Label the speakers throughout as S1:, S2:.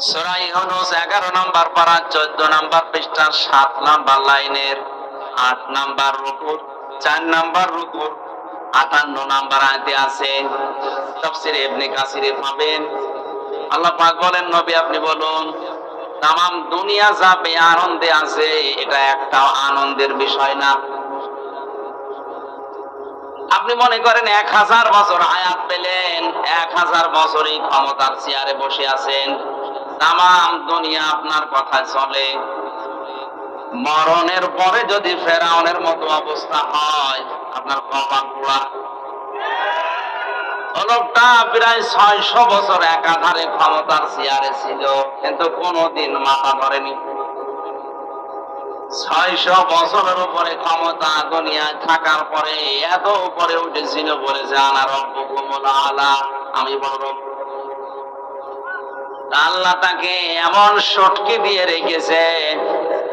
S1: সূরা ইউনূস 11 নম্বর পারা 14 নম্বর পৃষ্ঠার 7 নম্বর লাইনের 8 নম্বর রুকু 4 নম্বর রুকু 58 নম্বর আয়াতে আছে। তাফসীরে ইবনে কাসিরে পাবেন। আল্লাহ পাক বলেন, নবী আপনি বলুন, তামাম দুনিয়া যা বেআনন্দে আছে এটা একটা আনন্দের বিষয় না। আপনি মনে করেন 1000 বছর হায়াত পেলেন, 1000 বছরই ক্ষমতার চেয়ারে বসে আছেন, তামাম দুনিয়া আপনার কথা চলে। মরণের পরে যদি ফেরাউনের মতো অবস্থা হয়, আপনার কপাল পোড়া। লোকটা প্রায় 600 বছর একাধারে ক্ষমতার চেয়ারে ছিল, কিন্তু কোনোদিন মাথা ধরেনি। 600 বছরের উপরে ক্ষমতা দুনিয়ায় থাকার পরে এত উপরে উঠেছিল, বলেছে আনা রব্বুকুমুল আলা, আমি বড় রব। আল্লাহ তাকে এমন সটকে দিয়ে রেখেছে,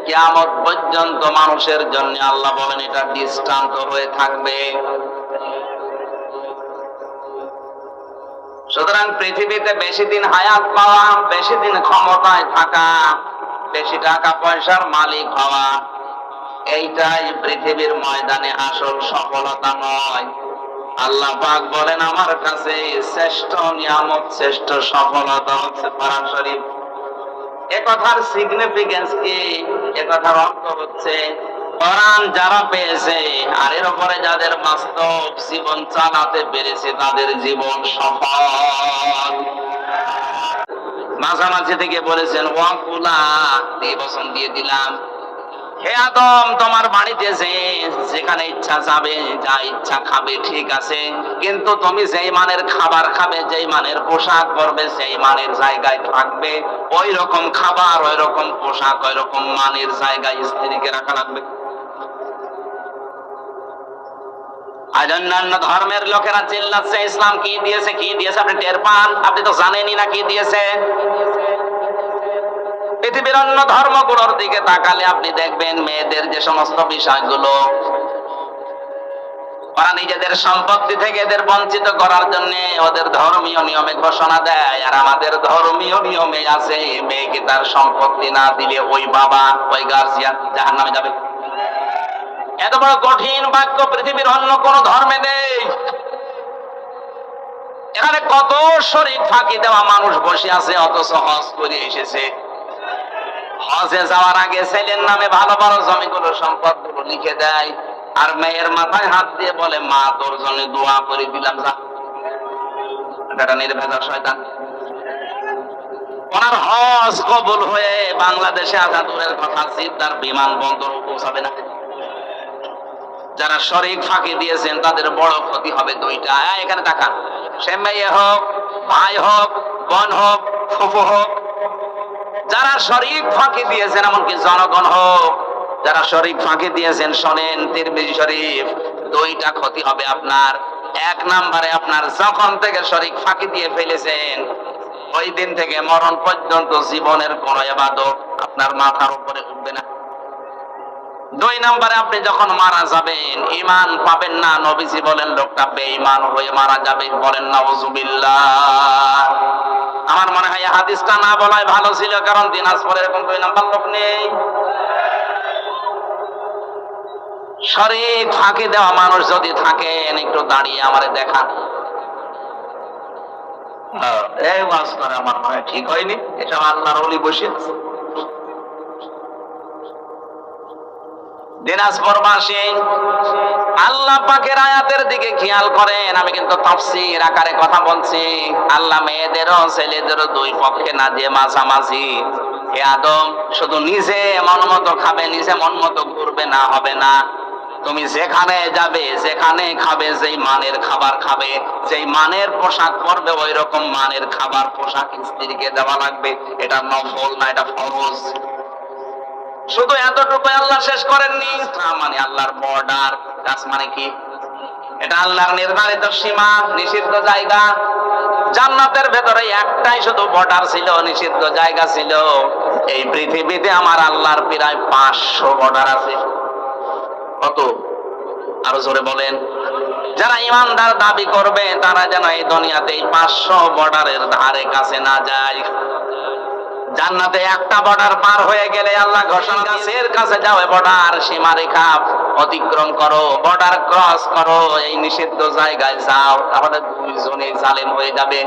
S1: কিয়ামত পর্যন্ত মানুষের জন্য আল্লাহ বলেন এটা দৃষ্টান্ত হয়ে থাকবে। সুতরাং পৃথিবীতে বেশি দিন হায়াত পাওয়া, বেশি দিন ক্ষমতায় থাকা, বেশি টাকা পয়সার মালিক হওয়া, এইটাই পৃথিবীর ময়দানে আসল সফলতা নয়। আল্লাহ পাক বলেন আমার কাছে শ্রেষ্ঠ নিয়ামত, শ্রেষ্ঠ সফলতা হচ্ছে কোরআন শরীফ। এ কথার সিগনিফিকেন্স কি? এ কথার অর্থ হচ্ছে কোরআন যারা পেয়েছে আর এর উপরে যাদের বাস্তব জীবন চালাতে পেরেছে তাদের জীবন সফল। মাঝামাঝি থেকে বলেছেন ওয়াকুলা, বচন দিয়ে দিলাম, হে আদম তোমার বাড়িতে যেখানে ইচ্ছা যাবে, যা ইচ্ছা খাবে, ঠিক আছে, কিন্তু তুমি যেই মানের খাবার খাবে, যেই মানের পোশাক পরবে, সেই মানের জায়গায় থাকবে। ওই রকম খাবার, ওই রকম পোশাক, ওই রকম মানের জায়গায় স্ত্রীকে রাখা লাগবে। আজ অন্যান্য ধর্মের লোকেরা চিল্লাচ্ছে ইসলাম কি দিয়েছে, কি দিয়েছে, আপনি টের পান? আপনি তো জানেনই না কি দিয়েছে। পৃথিবীর অন্য ধর্মগুলোর দিকে তাকালে আপনি দেখবেন মেয়েদের যে সমস্ত বিষয়গুলো ওরা নিজেদের সম্পত্তি থেকে এদের বঞ্চিত করার জন্য ওদের ধর্মীয় নিয়মে ঘোষণা দেয়, আর আমাদের ধর্মীয় নিয়মে আছে মেয়েকে তার সম্পত্তি না দিলে ওই বাবা, ওই গার্জিয়ান জাহান্নামে যাবে। এত বড় কঠিন বাক্য পৃথিবীর অন্য কোন ধর্মে নেই। এখানে কত শরীক ফাঁকি দেওয়া মানুষ বসে আছে, অথচ হজ করে এসেছে। হজে যাওয়ার আগে ছেলের নামে ভালো ভালো জমিগুলো, সম্পদগুলো লিখে দেয়, আর মেয়ের মাথায় হাত দিয়ে বলে মা তোর জন্য দোয়া করে দিলাম, যা। এটা নির্ভেজাল শয়তান। ওনার হজ কবুল হয়ে বাংলাদেশে আসা দূরের কথা, সিদ্ধার বিমানবন্দর পৌঁছাবে না। যারা শরীক ফাঁকি দিয়েছেন তাদের বড় ক্ষতি হবে দুইটা। এখানে টাকা, সে মেয়ে হোক, ভাই হোক, বোন হোক, ফুফু হোক, যারা শরীক ফাঁকি দিয়েছেন, এমনকি জনগণ হোক, যারা শরীক ফাঁকি দিয়েছেন, শোনেন তিরমিজি শরীফ, দুইটা ক্ষতি হবে আপনার। এক নম্বরে আপনার যখন থেকে শরীক ফাঁকি দিয়ে ফেলেছেন ওই দিন থেকে মরণ পর্যন্ত জীবনের কোন ইবাদত আপনার মাথার উপরে উঠবে না। দুই নম্বরে আপনি যখন মারা যাবেন ঈমান পাবেন না। নবীজি বলেন লোকটা বেঈমান হয়ে মারা যাবে, বলেন নাউজুবিল্লাহ। আমার মনে হয় হাদিসটা না বলাই ভালো ছিল, কারণ দিনাজপুরে এরকম 2 নাম্বার লোক নেই। শরীক ফাঁকি দেওয়া মানুষ যদি থাকেন একটু দাঁড়িয়ে আমারে দেখান। এই ওয়াজ করে আমার মনে হয় ঠিক হয়নি, এটা আল্লাহর ওলি বসে আছে। দিনাজপুরবাসী আল্লাহ পাকের আয়াতের দিকে খেয়াল করেন। আমি কিন্তু তাফসীর আকারে কথা বলছি। আল্লাহ মেয়েদেরও ছেলেদেরও দুই পক্ষে না দিয়ে মাঝামাঝি। হে আদম, শুধু নিজে মন মতো খাবে, নিজে মন মতো ঘুরবে না, হবে না। তুমি যেখানে যাবে, যেখানে খাবে, যেই মানের খাবার খাবে, যেই মানের পোশাক পরবে, ওই রকম মানের খাবার পোশাক স্ত্রীকে দেওয়া লাগবে। এটা নফল না, এটা ফরজ। শুধু এতটুকু আল্লাহ শেষ করেননি, মানে আল্লাহর বর্ডার। গাছ মানে কি? এটা আল্লাহর নির্ধারিত সীমা, নিষিদ্ধ জায়গা। জান্নাতের ভেতরে একটাই শুধু বর্ডার ছিল, নিষিদ্ধ জায়গা ছিল। এই পৃথিবীতে আমার আল্লাহর প্রায় 500 বর্ডার আছে। কত? আরো জোরে বলেন। যারা ইমানদার দাবি করবে তারা যেন এই দুনিয়াতে 500 বর্ডারের ধারে কাছে না যায়। জান্নাতে একটা বর্ডার পার হয়ে গেলে আল্লাহ ঘোষণা গাছের কাছে যাও, বর্ডার সীমারেখা অতিক্রম করো, বর্ডার ক্রস করো, এই নিষিদ্ধ জায়গায় যাও, তাহলে দুইজনে জালেম হয়ে যাবে।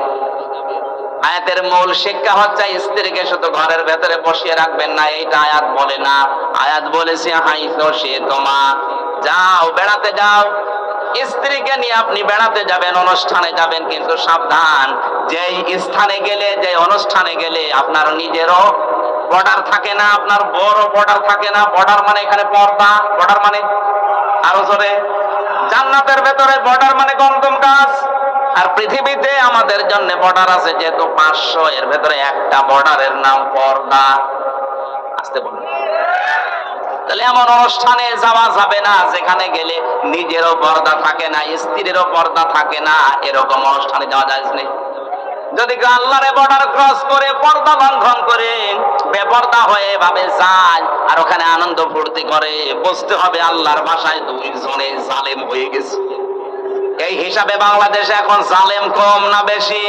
S1: আয়াতের মূল শিক্ষা হচ্ছে স্ত্রীকে শুধু ঘরের ভেতরে বসিয়ে রাখবেন না, এইটা আয়াত বলে না। আয়াত বলেছে হাইতো সে তোমা, যাও বেড়াতে যাও। স্ত্রীকে নিয়ে আপনি বেড়াতে যাবেন, অনুষ্ঠানে যাবেন, কিন্তু সাবধান, যেই স্থানে গেলে, যে অনুষ্ঠানে গেলে আপনার নিজেরও বর্ডার থাকে না, আপনার বড় বর্ডার থাকে না। বর্ডার মানে এখানে পর্দা, বর্ডার মানে আরো জোরে, জান্নাতের ভেতরে বর্ডার মানে গমগম গাছ। আর পৃথিবীতে আমাদের জন্য বর্ডার আছে যেহেতু 500, এর ভেতরে একটা বর্ডারের নাম পর্দা। আসতে বলুন। তাহলে এমন অনুষ্ঠানে যাওয়া যাবে না যেখানে গেলে নিজেরও পর্দা থাকে না, স্ত্রীরও পর্দা থাকে না, এরকম অনুষ্ঠানে যাওয়া যায় না। যদি আল্লাহর বর্ডার ক্রস করে, পর্দা লঙ্ঘন করে, বেপর্দা হয়ে ভাবে যায় আর ওখানে আনন্দ ফুর্তি করে, বুঝতে হবে আল্লাহর ভাষায় দুইজনে জালেম হয়ে গেছে। এই হিসাবে বাংলাদেশে এখন জালেম কম না বেশি?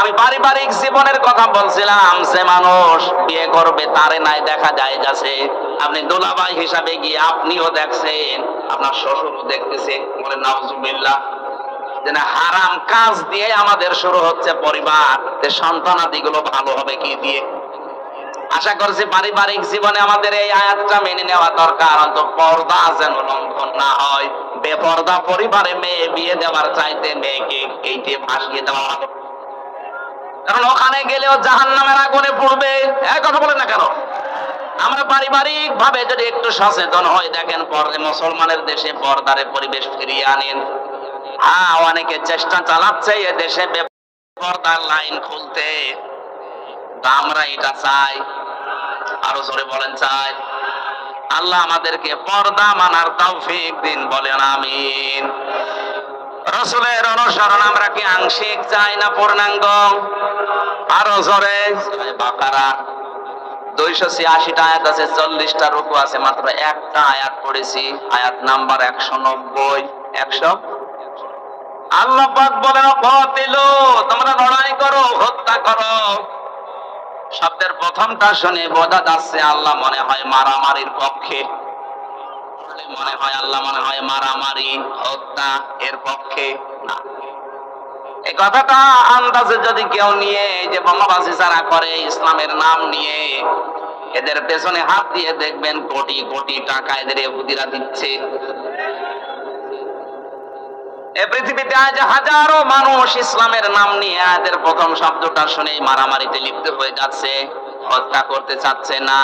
S1: আমি পারিবারিক জীবনের কথা বলছিলাম, যে মানুষ বিয়ে করবে তারে নাই দেখা যায় যাচ্ছে, আপনি দুলাভাই হিসাবে গিয়ে আপনিও দেখছেন, আপনার শ্বশুরও দেখতেছে, বলে নাউজুবিল্লাহ। যে না, হারাম কাজ দিয়ে আমাদের শুরু হচ্ছে পরিবার, সন্তানাদি গুলো ভালো হবে কি দিয়ে? আশা করছি পারিবারিক জীবনে আমাদের এই আয়াতটা মেনে নেওয়া দরকার, অন্তত পর্দা যেন লঙ্ঘন না হয়। বেপর্দা পরিবারে মেয়ে বিয়ে দেওয়ার চাইতে মেয়েকে এইটি ভাসিয়ে দেওয়া ভালো, কারণ ওখানে গেলেও জাহান্নামের আগুনে পড়বে। এক কথা বলেন না কেন? আমরা পারিবারিক ভাবে যদি একটু সচেতন হই, দেখেন পরে মুসলমানের দেশে পর্দারে পরিবেশ ফিরিয়ে আনেন। হ্যাঁ, অনেকে চেষ্টা চালাচ্ছে এ দেশে বেপর্দার লাইন খুলতে, আমরা এটা চাই। আরো জোরে বলেন চাই। আল্লাহ আমাদেরকে পর্দা মানার তৌফিক দিন, বলেন আমিন। রাসূলের অনুসরণ আমরা কি আংশিক চাই না পূর্ণাঙ্গ? আরো জোরে। বাকারা 286টা আয়াত আছে, 40টা রুকু আছে, মাত্র একটা আয়াত পড়েছি, আয়াত নাম্বার 190। 100 আল্লাহ পাক বলেন কাতিলু, তোমরা লড়াই করো, হত্যা করো। শব্দের প্রথমটা শুনে বোঝা যাচ্ছে আল্লাহ মনে হয় মারামারির পক্ষে, মনে হয় আল্লাহ মনে হয় মারামারি হত্যা এর পক্ষে না। এই কথাটা আন্দাজে যদি কেউ নিয়ে, যে বোমাবাজি যারা করে ইসলামের নাম নিয়ে, এদের পেছনে হাত দিয়ে দেখবেন কোটি কোটি টাকা এদের ইহুদিরা দিচ্ছে। এই পৃথিবীতে আজ হাজারো মানুষ ইসলামের নাম নিয়ে এদের প্রথম শব্দটা শুনেই মারামারিতে লিপ্ত হয়ে যাচ্ছে, হত্যা করতে চাচ্ছে না।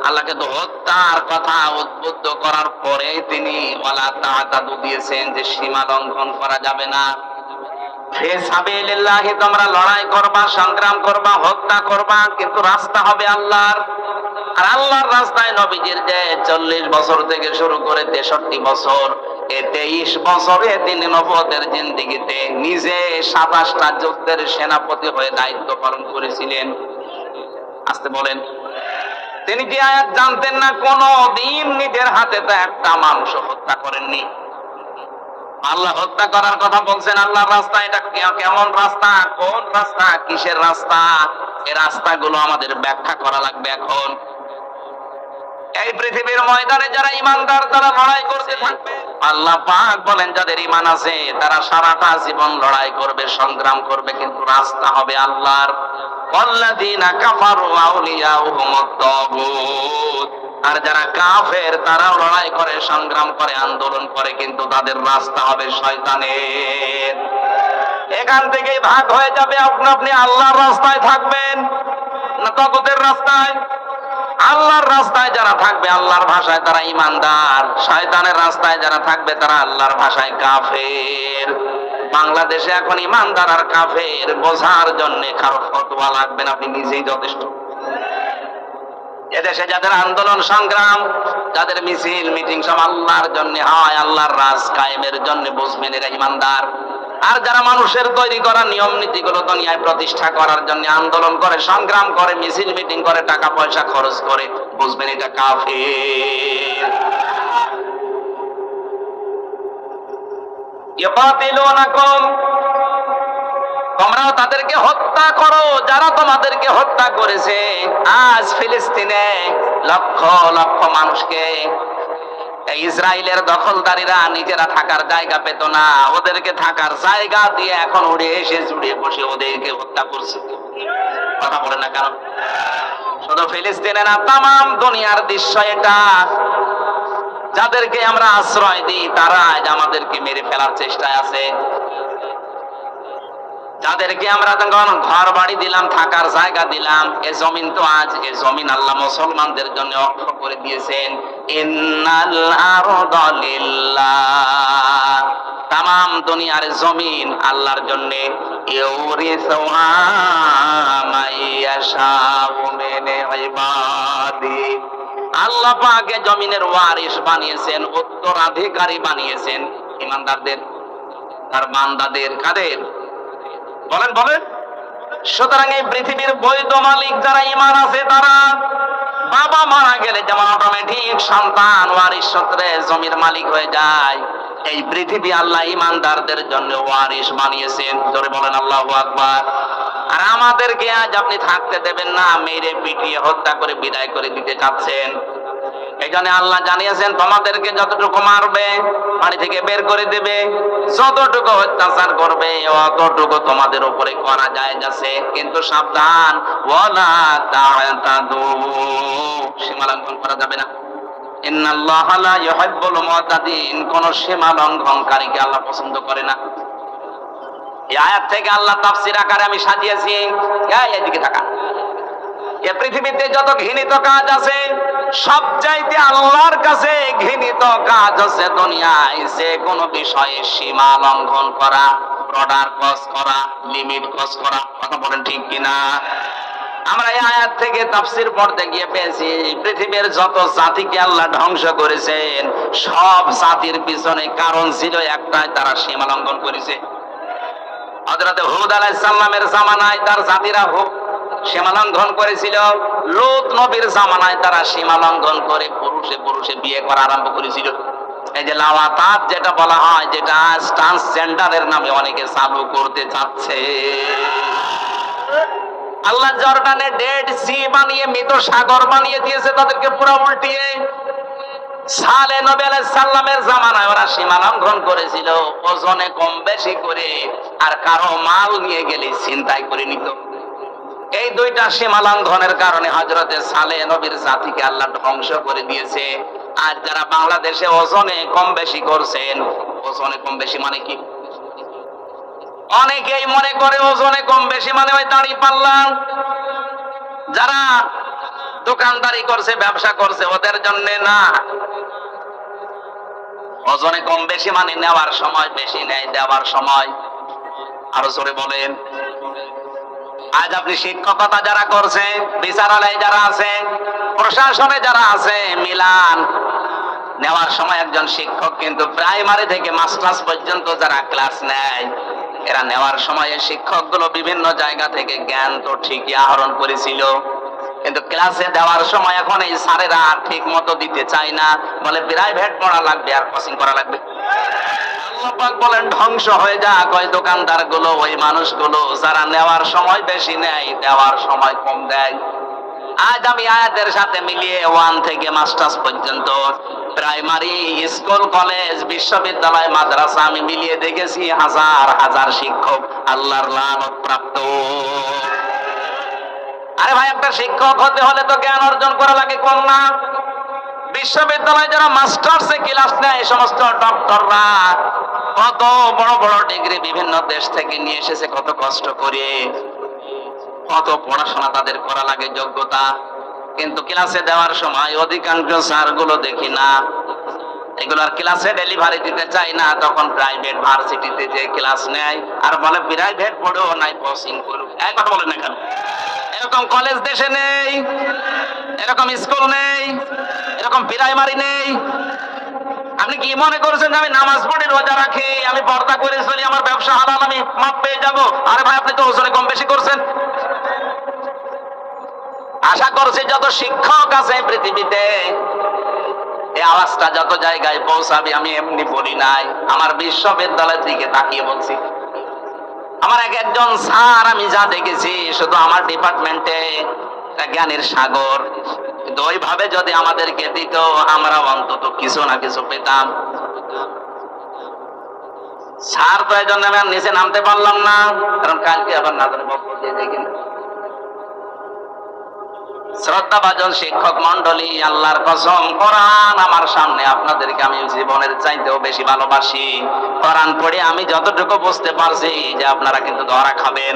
S1: আল্লাহকে তো হত্যার কথা উদ্বুদ্ধ করার পরে তিনি ওয়ালা তাআতাদু দিয়েছেন, যে সীমা লঙ্ঘন করা যাবে না। ফিসাবিলিল্লাহি, তোমরা লড়াই করবা, সংগ্রাম করবা, হত্যা করবা, কিন্তু রাস্তা হবে আল্লাহর। আর আল্লাহর রাস্তায় নবীজির যে 40 বছর থেকে শুরু করে 63 বছর, এই 23 বছরে তিনি নবুয়তের জিন্দেগিতে নিজে 27টা যুদ্ধের সেনাপতি হয়ে দায়িত্ব পালন করেছিলেন। আসতে বলেন। তিনি কি আয়াত জানতেন না? কোন দিন নিজের হাতে তো একটা মানুষ হত্যা করেননি। আল্লাহ হত্যা করার কথা বলছেন আল্লাহর রাস্তা। এটা কেমন রাস্তা, কোন রাস্তা, কিসের রাস্তা? এই রাস্তাগুলো আমাদের ব্যাখ্যা করা লাগবে এখন। এই পৃথিবীর ময়দানে যারা ঈমানদার, তারা লড়াই করতে থাকবে। আল্লাহ পাক বলেন যাদের ঈমান আছে তারা সারাটা জীবন লড়াই করবে, সংগ্রাম করবে, কিন্তু রাস্তা হবে আল্লাহর। ওয়াল্লাযীনা কাফারু আউলিয়াউহুমুত তাগুত, আর যারা কাফের তারাও লড়াই করে, সংগ্রাম করে, আন্দোলন করে, কিন্তু তাদের রাস্তা হবে শয়তানের। এখান থেকেই ভাগ হয়ে যাবে, আপনি আল্লাহর রাস্তায় থাকবেন না তাগুতের রাস্তায়। আল্লাহর রাস্তায় যারা থাকবে, আল্লাহর ভাষায় তারা ঈমানদার। শয়তানের রাস্তায় যারা থাকবে তারা আল্লাহর ভাষায় কাফের। বাংলাদেশে এখন ঈমানদার আর কাফের বোঝার জন্য কারো ফতোয়া লাগবে না, আপনি নিজেই যথেষ্ট। এদেশে যাদের আন্দোলন সংগ্রাম, যাদের মিছিল মিটিং সব আল্লাহর জন্য হয়, আল্লাহর রাজ কায়েমের জন্য, বুঝবেন এরা ঈমানদার। আর যারা মানুষের তৈরি করা নিয়ম নীতিগুলো দুনিয়ায় প্রতিষ্ঠা করার জন্য আন্দোলন করে, সংগ্রাম করে, মিছিল মিটিং করে, টাকা পয়সা খরচ করে, বুঝবেন এটা কাফের। ইয়াকাতিলুনাকুম তোমরাও তাদেরকে হত্যা করো যারা তোমাদেরকে হত্যা করেছে। আজ ফিলিস্তিনে লক্ষ লক্ষ মানুষকে এই ইসরায়েলের দখলদারীরা নিজেরা থাকার জায়গা পেত না, ওদেরকে থাকার জায়গা দিয়ে এখন উড়ে এসে জুড়ে বসে ওদেরকে হত্যা করছে। কথা বলে না কেন? শুধু ফিলিস্তিনে না, তামাম দুনিয়ার দৃশ্য এটা। যাদেরকে আমরা আশ্রয় দিই তারা আজ আমাদেরকে মেরে ফেলার চেষ্টায় আছে। যাদেরকে আমরা ঘর বাড়ি দিলাম, থাকার জায়গা দিলাম, এ জমিন তো আজ এ জমিন আল্লাহ মুসলমানদের জন্য অক্ষ করে দিয়েছেন। ইন্নাল আরদা লিল্লাহ, তামাম দুনিয়ার জমিন আল্লাহর জন্য। ইউরিসুহা মাইয়াশাউ মিন ইবাদি, আল্লাহ পাকে জমিনের ওয়ারিস বানিয়েছেন, উত্তরাধিকারী বানিয়েছেন ইমানদারদের, তার বান্দাদের। কাদের? বলেন বলেন। সুতরাং এই পৃথিবীর বৈধ মালিক যারা ঈমান আছে তারা, বাবা মারা গেলে যেমন অটোমেটিক সন্তান ওয়ারিস সূত্রে জমির মালিক হয়ে যায়, এই পৃথিবী আল্লাহ ঈমানদারদের জন্য ওয়ারিস বানিয়েছেন। জোরে বলেন আল্লাহু আকবার। আর আমাদেরকে আজ আপনি থাকতে দেবেন না, মেরে পিটিয়ে হত্যা করে বিদায় করে দিতে চাচ্ছেন। এই জন্য আল্লাহ জানিয়েছেন তোমাদেরকে যতটুকু মারবে, বাড়ি থেকে বের করে দেবে, যতটুকু অত্যাচার করবে অতটুকু তোমাদের উপরে করা যায় যাচ্ছে। কিন্তু সাবধান, ওয়ালা তা'তাদু, সীমা লঙ্ঘন করা যাবে না। ইন্নাল্লাহা লা ইউহিব্বুল মু'তাদিন, কোন সীমা লঙ্ঘনকারীকে আল্লাহ পছন্দ করে না। এই আয়াত থেকে আল্লাহ তাফসীর আকারে আমি সাজিয়েছি। এদিকে তাকান। এই পৃথিবীতে যত ঘৃণিত কাজ আছে, সবচাইতে আল্লাহর কাছে ঘৃণিত কাজ হচ্ছে দুনিয়ায় যে কোনো বিষয়ে সীমা লঙ্ঘন করা, বর্ডার ক্রস করা, লিমিট ক্রস করা। কথা বলেন ঠিক কিনা? আমরা এই আয়াত থেকে তাফসীর পড়তে গিয়ে পেয়েছি পৃথিবীর যত জাতিকে আল্লাহ ধ্বংস করেছেন, সব জাতির পিছনে কারণ ছিল একটাই, তারা সীমা লঙ্ঘন করেছে। হযরত হুদ আলাইহিস সালামের জামানায় তার জাতিরা সীমা লঙ্ঘন করেছিল। লূত নবীর জামানায় তারা সীমা লঙ্ঘন করে পুরুষে পুরুষে বিয়ে করা আরম্ভ করেছিল। এই যে লাওয়াতাত যেটা বলা হয়, যেটা ট্রান্সজেন্ডারের নামে অনেকে চালু করতে চাচ্ছে। আল্লাহ জর্ডানে ডেড সি বানিয়ে, মৃত সাগর বানিয়ে দিয়েছে তাদেরকে পুরো উল্টিয়ে। সালেহ নবী আলাইহিস সালামের জামানায় ওরা সীমা লঙ্ঘন করেছিল, ওজনে কম বেশি করে, আর কারো মাল নিয়ে গেলে ছিনতাই করে নিত। এই দুইটা সীমা লঙ্ঘনের কারণে হযরতে সালেহ নবীর জাতিকে আল্লাহ ধ্বংস করে দিয়েছে। আর যারা বাংলাদেশে ওজনে কম বেশি করছেন, ওজনে কম বেশি মানে কি? অনেকেই মনে করে ওজনে কম বেশি মানে ওই দাড়ি পাল্লা। যারা দোকানদারি করছে, ব্যবসা করছে, ওদের জন্য না। ওজনে কম বেশি মানে নেওয়ার সময় বেশি নেয়, দেওয়ার সময় আরো জোরে বলেন। আজ আপনি শিক্ষকতা যারা করছে, বিচারালয়ে যারা আছে, প্রশাসনে যারা আছে, মিলান নেওয়ার সময় একজন শিক্ষক কিন্তু প্রাইমারি থেকে মাস্টার্স পর্যন্ত যারা ক্লাস নেয়, এরা নেওয়ার সময় শিক্ষকগুলো বিভিন্ন জায়গা থেকে জ্ঞান তো ঠিকই আহরণ করেছিল, কিন্তু ক্লাসে দেওয়ার সময় এখন এই স্যারেরা ঠিক মতো দিতে চায় না, বলে প্রাইভেট পড়া লাগবে আর কোচিং করা লাগবে। আল্লাহ পাক বলেন ধ্বংস হয়ে যাক ওই দোকানদার গুলো, ওই মানুষগুলো যারা নেওয়ার সময় বেশি নেয়, দেওয়ার সময় কম দেয়। আজ আমি আয়াতের সাথে মিলিয়ে 1 থেকে মাস্টার্স পর্যন্ত প্রাইমারি স্কুল, কলেজ, বিশ্ববিদ্যালয়, মাদ্রাসা আমি মিলিয়ে দেখেছি হাজার হাজার শিক্ষক আল্লাহর লানত প্রাপ্ত। আরে ভাই, একটা শিক্ষক হতে হলে তো জ্ঞান অর্জন করা লাগে, কম না? বিশ্ববিদ্যালয়ে যারা মাস্টার্সে ক্লাস নেয়, এই সমস্ত ডক্টররা কত বড় বড় ডিগ্রি বিভিন্ন দেশ থেকে নিয়ে এসেছে, কত কষ্ট করে, কত পড়াশোনা তাদের করা লাগে, যোগ্যতা। কিন্তু ক্লাসে দেওয়ার সময় অধিকাংশ স্যারগুলো দেখি না, এগুলো আর ক্লাসে ডেলিভারি দিতে চাই না, তখন প্রাইভেট ভার্সিটিতে যে ক্লাস নেয় আর বলে প্রাইভেট পড়ো নাই কোচিং করো। এক কথা বলেন না কেন? এরকম কলেজ দেশে নেই, এরকম স্কুল নেই, এরকম প্রাইমারি নেই। আপনি কি মনে করেছেন যে আমি নামাজ পড়ি, রোজা রাখি, আমি পর্দা করে চলি, আমার ব্যবসা হালাল, আমি মাপ পেয়ে যাব? আরে ভাই, আপনি তো ওজনে কম বেশি করছেন। আশা করছি যত শিক্ষক আছে পৃথিবীতে, এই আওয়াজটা যত জায়গায় পৌঁছাবে, আমি এমনি বলি নাই, আমার বিশ্ববিদ্যালয়ের দিকে তাকিয়ে বলছি। আমার একজন স্যার আমি যা দেখেছি, শুধু আমার ডিপার্টমেন্টে জ্ঞানের সাগর, কিন্তু ওইভাবে যদি আমাদেরকে দিত আমরা অন্তত কিছু না কিছু পেতাম। স্যার তো এই জন্য আমি আর নিচে নামতে পারলাম না, কারণ কালকে আবার নাজরে বক্তব্য দিয়ে যাই কিনা। শ্রদ্ধাভাজন শিক্ষক মন্ডলী, আল্লাহর কসম, কোরআন আমার সামনে, আপনাদেরকে আমি জীবনের চাইতেও বেশি ভালোবাসি। কোরআন পড়ে আমি যতটুকু বুঝতে পারছি যে আপনারা কিন্তু ধরা খাবেন।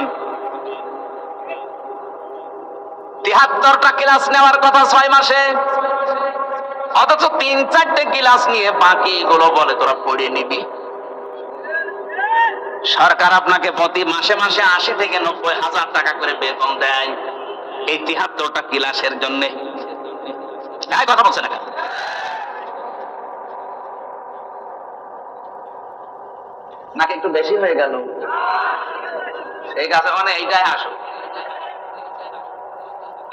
S1: ৭৩টা ক্লাস নেওয়ার কথা ৬ মাসে, অথচ ৩-৪টে ক্লাস নিয়ে বাকিগুলো বলে তোরা পড়ে নিবি। সরকার আপনাকে প্রতি মাসে মাসে ৮০ থেকে ৯০ হাজার টাকা করে বেতন দেয় এই ৭৩টা ক্লাসের জন্য। কথা বলছে না, নাকি একটু বেশি হয়ে গেল? ঠিক আছে, মানে এইটাই আসো।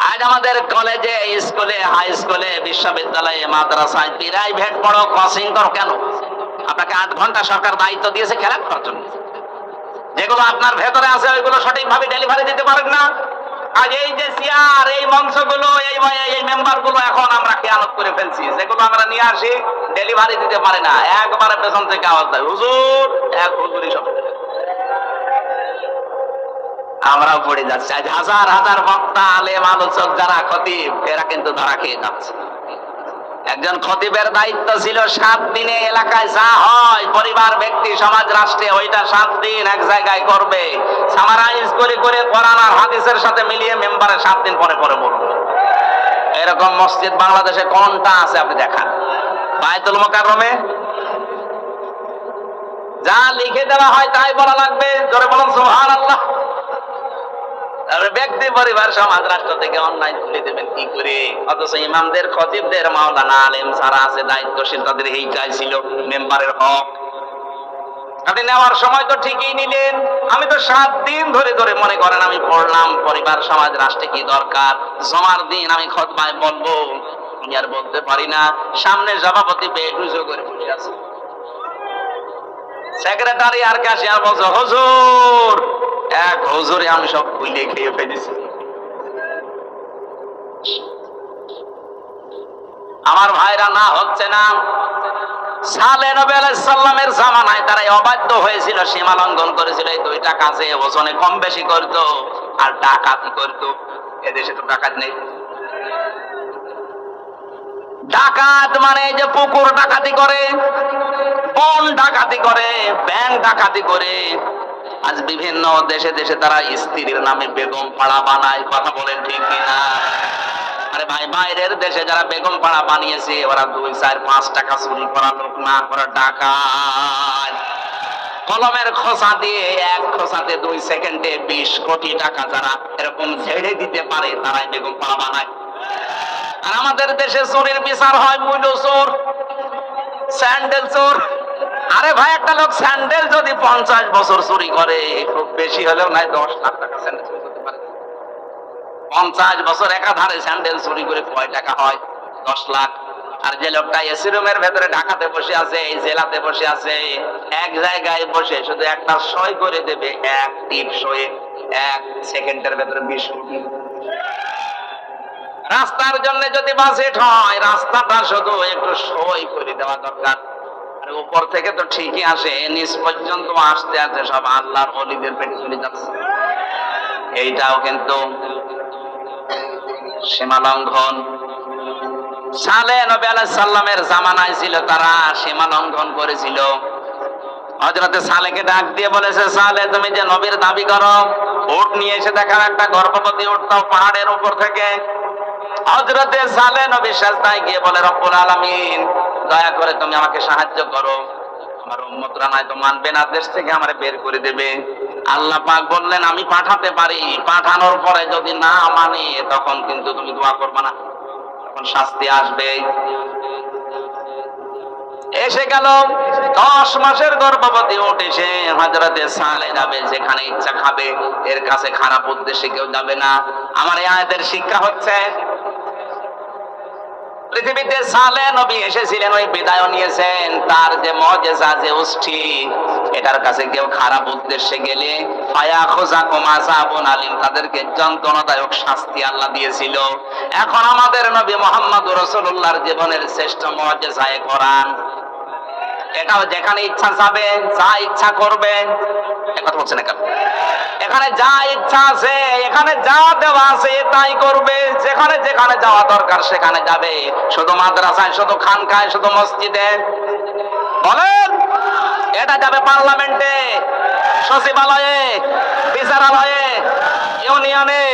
S1: আজ আমাদের কলেজে, স্কুলে, হাই স্কুলে, বিশ্ববিদ্যালয়ে, মাদ্রাসায় প্রাইভেট পড়ো, কোচিং করো। কেন? আপনাকে ৮ ঘন্টা সরকার দায়িত্ব দিয়েছে খেলা করার জন্য। যেগুলো আপনার ভেতরে আছে ওইগুলো সঠিকভাবে ডেলিভারি দিতে পারেন না। আজ এই যে চেয়ার, এই মঞ্চগুলো, এই মেম্বারগুলো এখন আমরা খেয়ালত করে ফেলছি, যেগুলো আমরা নিয়ে আসি ডেলিভারি দিতে পারে না। একবারে পেছন থেকে আওয়াজ দেয়, হুজুর, এক হুজুরি সব। আমরাও পড়ে যাচ্ছি। আজ হাজার হাজার বক্তা, আলেম, আলোচক যারা খতিব, এরা কিন্তু ধরা খেয়ে যাচ্ছে। একজন খতিবের দায়িত্ব ছিল 7 দিনে এলাকায় যা হয়, পরিবার, ব্যক্তি, সমাজ, রাষ্ট্রে, ওইটা 7 দিন এক জায়গায় করবে, সামারাইজ করে করে কোরআন আর হাদিসের সাথে মিলিয়ে মেম্বারে 7 দিন পরে পরে বলবে। এরকম মসজিদ বাংলাদেশে কোনটা আছে আপনি দেখান? বায়তুল মুকাররমে যা লিখে দেওয়া হয় তাই বলা লাগবে। জোরে বলুন সুবহানাল্লাহ। ব্যক্তি, পরিবার, সমাজ, রাষ্ট্র থেকে অন্যায় তুলে দেবেন কি করে? অথচ ইমামদের, খতিবদের, মাওলানা, আলেম যারা আছে দায়িত্বশীল, তাদের এইটাই ছিল মেম্বারের হক। আপনি নেওয়ার সময় তো ঠিকই নিলেন, আমি তো 7 দিন ধরে ধরে মনে করেন আমি পড়লাম পরিবার, সমাজ, রাষ্ট্রে কি দরকার। জমার দিন আমি খুতবায় বলবো, আমি আর বলতে পারি না। সামনে সভাপতি বেডুজো করে বসে আছে, সেক্রেটারি আর ক্যাশিয়ার বলছে, হুজুর, এক হুজুরে আমি সব খুলে খেয়ে ফেলেছি। আমার ভাইরা, না হচ্ছে না। সালেহ নবী আলাইহিস সালামের জামানায় তারা অবাধ্য হয়েছিল, সীমা লঙ্ঘন করেছিল। এই 2টা কাজে ওজনে কম বেশি করত আর ডাকাতি করত। এদেশে তো ডাকাত নেই। ডাকাত মানে এই যে পুকুর ডাকাতি করে, বন ডাকাতি করে, ব্যাংক ডাকাতি করে। আজ বিভিন্ন দেশে দেশে তারা স্ত্রীর নামে বেগম পাড়া বানায়। কথা বলেন ঠিক কিনা? আরে ভাই, বাইরের দেশে যারা বেগম পাড়া বানিয়েছে ওরা 2, 4, 5 টাকা চুরি করা লোক না, ওরা ডাকাত। কলমের খোসা দিয়ে এক খোসাতে 2 সেকেন্ডে 20 কোটি টাকা যারা এরকম ছেড়ে দিতে পারে তারাই বেগম পাড়া বানায়। আর আমাদের দেশে চোরের বিচার হয় মূল্য চোর, স্যান্ডেল চোর। আরে ভাই, একটা লোক স্যান্ডেল যদি 50 বছর চুরি করে, খুব বেশি হলেও নাই 10 লাখ টাকা স্যান্ডেল চুরি করতে পারে। 50 বছর একাধারে স্যান্ডেল চুরি করে কয় টাকা হয়? 10 লাখ। আর যে লোকটা এসি রুমের ভেতরে ঢাকাতে বসে আছে, এই জেলাতে বসে আছে, এক জায়গায় বসে শুধু একটা সই করে দেবে, এক টিপ সয়ে 1 সেকেন্ডের ভেতরে 20 কোটি। রাস্তার জন্য যদি বাজেট হয়, রাস্তাটা শুধু একটু সই করে দেওয়া দরকার। আর উপর থেকে তো ঠিকই আসে, নিচ পর্যন্ত আসতে আসতে সব আল্লাহর ওলিদের পেটে চলে যাচ্ছে। এইটাও কিন্তু সীমা লঙ্ঘন। সালেহ নবী আলাইহিস সালামের জামানায় ছিল, তারা সীমা লঙ্ঘন করেছিল। হযরতে সালেহকে ডাক দিয়ে বলেছে, সালেহ, তুমি যে নবীর দাবি করো, উট নিয়ে এসে দেখার একটা গর্ভবতী উট দাও পাহাড়ের উপর থেকে। হযরতে সালেহ নবী সিজদায় গিয়ে বলে, রব্বুল আলামিন, দয়া করে তুমি আমাকে সাহায্য করো, আমার উম্মতরা নাই তো মানবে না, দেশ থেকে আমারে বের করে দেবে। আল্লাহ পাক বললেন, আমি পাঠাতে পারি, পাঠানোর পরে যদি না মানে তখন কিন্তু তুমি দোয়া করবে না, তখন শাস্তি আসবে। এসে গেল 10 মাসের গর্ভবতী উট এসে হযরতে সালেহ যাবে যেখানে ইচ্ছা খাবে, এর কাছে খারাপ উদ্দেশ্যে কেউ যাবে না। আমার এই আয়াতের শিক্ষা হচ্ছে, পৃথিবীতে সালেহ নবী এসেছিলেন, ওই বিদায় নিয়েছেন। তার যে মুজিজা, যে উষ্টি, এটার কাছে কেউ খারাপ উদ্দেশ্যে গেলে ফায়াখুযাকুম আযাবুন আলীম, তাদেরকে যন্ত্রণাদায়ক শাস্তি আল্লাহ দিয়েছিল। এখন আমাদের নবী মুহাম্মদুর রাসূলুল্লাহর জীবনের শ্রেষ্ঠ মুজিজা কোরআন, এটাও যেখানে ইচ্ছা যাবে, যা ইচ্ছা করবে। কথা বলছেন না কেন? এখানে যা ইচ্ছা আছে, এখানে যা দেওয়া আছে তাই করবে। যেখানে যেখানে যাওয়া দরকার সেখানে যাবে। শুধু মাদ্রাসায়, শুধু খানকায়, শুধু মসজিদে বলেন, এটা যাবে পার্লামেন্টে, সচিবালয়ে, বিচারালয়ে, ইউনিয়নে,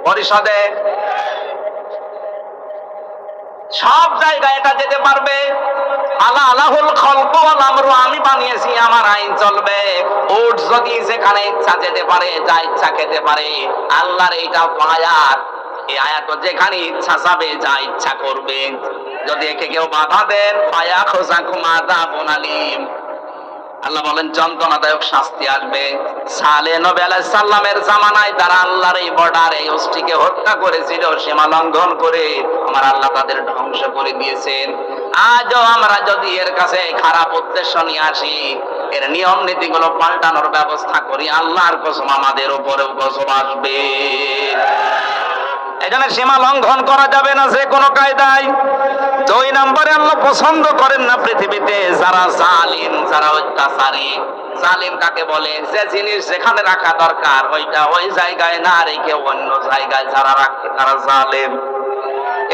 S1: পরিষদে, সব জায়গায় এটা যেতে পারবে। আলা আলাহুল খলকু ওয়াল আমরু, আমি বানিয়েছি, আমার আইন চলবে। উট যদি যেখানে ইচ্ছা যেতে পারে, যা ইচ্ছা খেতে পারে। আল্লাহর এইটা আয়াত, এই আয়াত যেখানে ইচ্ছা যাবে, যা ইচ্ছা করবে। যদি একে কেউ বাধা দেন, ফায়াখুযাকুম আযাবুন আলীম, আল্লাহ বলেন যন্ত্রণাদায়ক শাস্তি আসবে। সালেহ নবী আলাইহিস সালামের জামানায় তারা আল্লাহর এই বর্ডার, এই ওষ্টিকে হত্যা করেছিল, সীমা লঙ্ঘন করে। আমার আল্লাহ তাদের ধ্বংস করে দিয়েছেন। আজও আমরা যদি এর কাছে খারাপ উদ্দেশ্য নিয়ে আসি, এর নিয়ম নীতিগুলো পাল্টানোর ব্যবস্থা করি, আল্লাহর কসম আমাদের উপরেও গজব আসবে। এখানে সীমা লঙ্ঘন করা যাবে না যে কোনো কায়দায়। 2 নম্বরে আল্লাহ পছন্দ করেন না পৃথিবীতে যারা জালিম, যারা অত্যাচারী। জালিম কাকে বলে? যে জিনিস যেখানে রাখা দরকার ওইটা ওই জায়গায় না রেখে অন্য জায়গায় যারা রাখে তারা জালিম।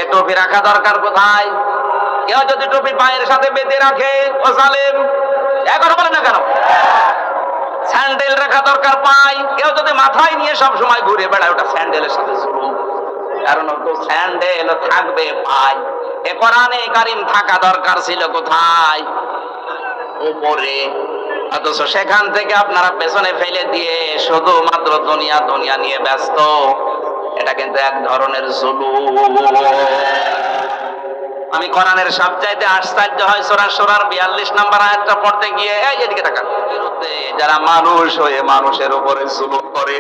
S1: এ টুপি রাখা দরকার কোথায়? কেউ যদি টুপি পায়ের সাথে বেঁধে রাখে, ও জালিম। এখন বলে না কেন? স্যান্ডেল রাখা দরকার পায়, কেউ যদি মাথায় নিয়ে সব সময় ঘুরে বেড়ায়, ওটা স্যান্ডেলের সাথে জুলুম। কারণ তো স্যান্ডেল থাকবে পায়। এ কোরআনে কারীম থাকা দরকার ছিল কোথায়? উপরে। অথচ সেখান থেকে আপনারা পেছনে ফেলে দিয়ে শুধুমাত্র দুনিয়া দুনিয়া নিয়ে ব্যস্ত। এটা কিন্তু এক ধরনের জুলুম। আমি কোরআনের সবচাইতে আশ্চর্য হয় সূরা সূরার 42 নম্বর আয়াতটা পড়তে গিয়ে, এই এদিকে তাকান, বিরুদ্ধে যারা মানুষ হয়ে মানুষের উপরে জুলুম করে।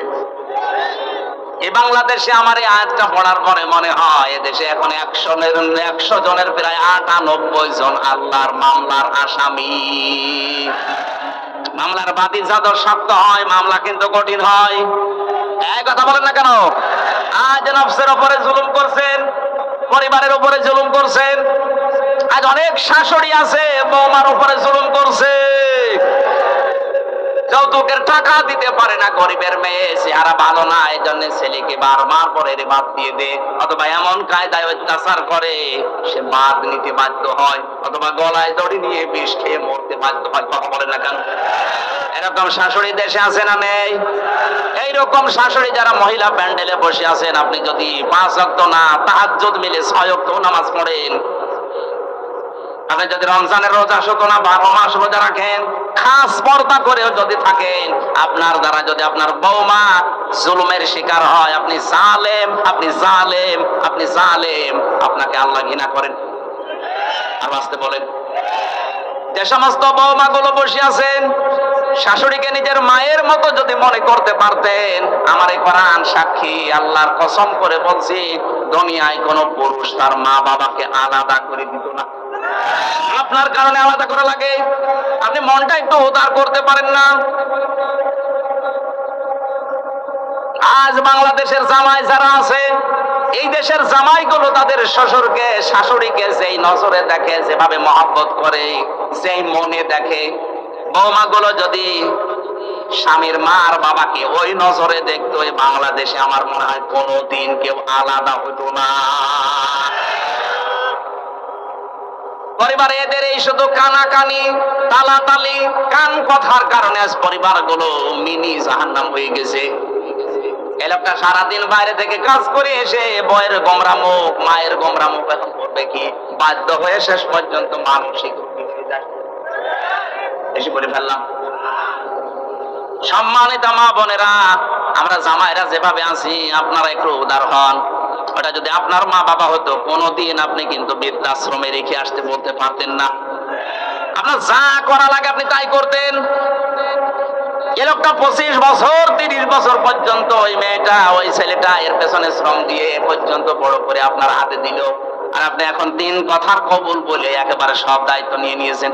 S1: এই বাংলাদেশে আমার এই আয়াতটা পড়ার পরে মনে হয় এদেশে এখন 100 জনের প্রায় 98 জন আল্লাহর মামলার আসামি। মামলার বাদী যাদের শক্ত হয়, মামলা কিন্তু কঠিন হয়। এই কথা বলেন না কেন? আজ নফসের উপরে জুলুম করছেন, পরিবারের উপরে জুলুম করছেন। আজ অনেক শাশুড়ি আছে বৌমার উপরে জুলুম করছে। যৌতুকের টাকা দিতে পারে না, গরিবের মেয়ে, চেহারা ভালো না, এই জন্য ছেলেকে বারবার পরে বাদ দিয়ে দে, অথবা এমন কায়দায় অত্যাচার করে সে বাদ নিতে বাধ্য হয়, অথবা গলায় দড়ি নিয়ে বিষ খেয়ে মরতে বাধ্য হয়। কথা বলেন না কেন? এরকম শাশুড়ি দেশে আছে না নেই? এইরকম শাশুড়ি যারা মহিলা প্যান্ডেলে বসে আছেন, আপনি যদি 5 ওয়াক্ত না তাহাজ্জুদ মিলে 6 ওয়াক্ত নামাজ পড়েন, আপনি যদি রমজানের রোজা শুধু না 12 মাস রোজা রাখেন, খাস পর্দা করেও যদি থাকেন, আপনার দ্বারা যদি আপনার বৌমা জুলুমের শিকার হয়, আপনি জালেম, আপনি জালেম, আপনি জালেম। আপনাকে আল্লাহ ঘৃণা করেন। আর বাঁচতে বলেন, যে সমস্ত বৌমা গুলো বসে আছেন, শাশুড়িকে নিজের মায়ের মতো যদি মনে করতে পারতেন, আমার এই কোরআন সাক্ষী, আল্লাহর কসম করে বলছি, দুনিয়ায় কোনো পুরুষ তার মা বাবাকে আলাদা করে দিত না। আপনার কারণে আলাদা করা লাগে, আপনি মনটা একটু উদার করতে পারেন না? আজ বাংলাদেশের জামাই যারা আছে, এই দেশের জামাইগুলো তাদের শ্বশুরকে, শাশুড়িকে যেই নজরে দেখে, যেভাবে মহব্বত করে, যেই মনে দেখে, বৌমাগুলো যদি স্বামীর মা আর বাবাকে ওই নজরে দেখতো, এই বাংলাদেশে আমার মনে হয় কোনোদিন কেউ আলাদা হতো না। পরিবারে এদের এই শুধু কানাকানি, তালাতালি, কান কথার কারণে আজ পরিবারগুলো মিনি জাহান্নাম হয়ে গেছে। এই লোকটা সারাদিন বাইরে থেকে কাজ করে এসে বয়ের গোমরা মুখ, মায়ের গোমরা মুখ এখন করবে কি? বাধ্য হয়ে শেষ পর্যন্ত মানসিক হয়ে যায়। বেশি করে ফেললাম। সম্মানিত মা বোনেরা, আমরা জামাইরা যেভাবে আছি, আপনারা একটু উদার হন। ওটা যদি আপনার মা বাবা হতো, কোনোদিন আপনি কিন্তু বৃদ্ধাশ্রমে রেখে আসতে বলতে পারতেন না। আপনার যা করা লাগে আপনি তাই করতেন। এ লোকটা 25 বছর 30 বছর পর্যন্ত ওই মেয়েটা, ওই ছেলেটা এর পেছনে শ্রম দিয়ে পর্যন্ত বড় করে আপনার হাতে দিল। আর আপনি এখন 3 কথার কবুল বলে একেবারে সব দায়িত্ব নিয়ে নিয়েছেন।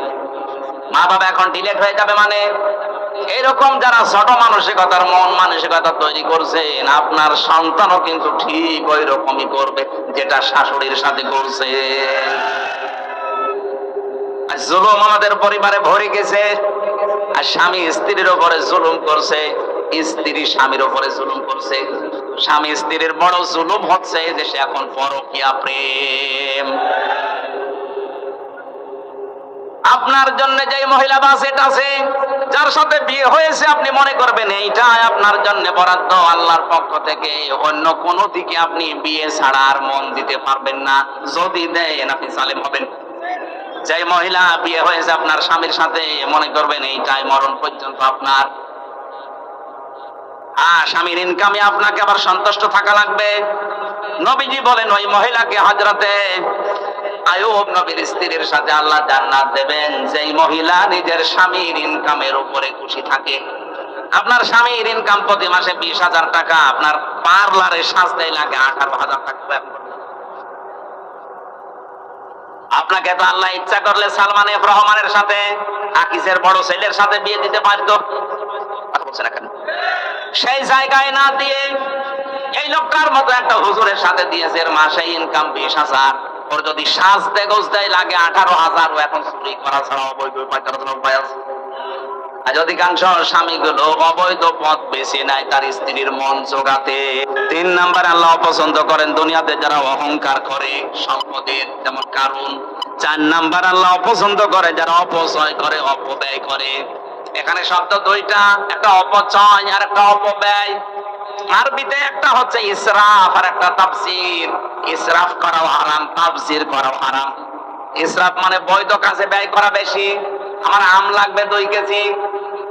S1: মা বাবা এখন ডিলেট হয়ে যাবে মানে? এরকম যারা ছোট মানসিকতার মন মানসিকতা তৈরি করছেন, আপনার সন্তানও কিন্তু ঠিক ওই রকমই করবে যেটা শাশুড়ির সাথে করছে। আর জুলুম আমাদের পরিবারে ভরে গেছে। আর স্বামী স্ত্রীর উপরে জুলুম করছে, স্ত্রী স্বামীর উপরে জুলুম করছে। স্বামী স্ত্রীর বড় জুলুম হচ্ছে দেশে এখন পরকীয়া প্রেম। আপনার জন্য যে মহিলা বাসেট আছে, যার সাথে বিয়ে হয়েছে, আপনি মনে করবেন এইটাই আপনার জন্য বরাদ্দ আল্লাহর পক্ষ থেকে, অন্য কোনো দিকে আপনি বিয়ে ছাড়া আর মন দিতে পারবেন না। যদি দেন আপনি জালেম হবেন। যে মহিলা বিয়ে হয়েছে আপনার স্বামীর সাথে, মনে করবেন এইটাই মরণ পর্যন্ত আপনার। স্বামীর ইনকামে আপনাকে আবার সন্তুষ্ট থাকা লাগবে। নবীজি বলেন ওই মহিলাকে হযরতে আইয়ুব নবীর স্ত্রীর সাথে আল্লাহ জান্নাত দেবেন যেই মহিলা নিজের স্বামীর ইনকামের উপরে খুশি থাকে। আপনার স্বামীর ইনকাম প্রতি মাসে 20,000 টাকা, আপনার পার্লারে সাজতে লাগে 18,000 টাকা। আপনাকে তো আল্লাহ ইচ্ছা করলে সালমান এফ রহমানের সাথে, আকিজের বড় ছেলের সাথে বিয়ে দিতে পারতো। কথা বলছেন না কেন? সেই জায়গায় না দিয়ে এই লোকটার মতো একটা হুজুরের সাথে দিয়েছে, এর মাসে ইনকাম 20,000, ওর যদি সাজতে গোজতে লাগে 18,000, ও এখন চুরি করা ছাড়া অবৈধ উপায় করার জন্য উপায় আছে? আজ অধিকাংশ স্বামীগুলো অবৈধ পথ বেছে নেয় তার স্ত্রীর মন জোগাতে। 3 নাম্বার আল্লাহ অপছন্দ করেন দুনিয়াতে যারা অহংকার করে সম্পদের, যেমন কারুন। 4 নাম্বার আল্লাহ অপছন্দ করে যারা অপচয় করে, অপব্যয় করে। এখানে শব্দ দুইটা, একটা অপচয় আর একটা অপব্যয়। আরবিতে একটা হচ্ছে ইসরাফ আর একটা তাফসীর। ইসরাফ করাও হারাম, তাফসীর করাও হারাম। ইসরাফ মানে বৈধ কাজে ব্যয় করা বেশি। আমার আম লাগবে 2 কেজি,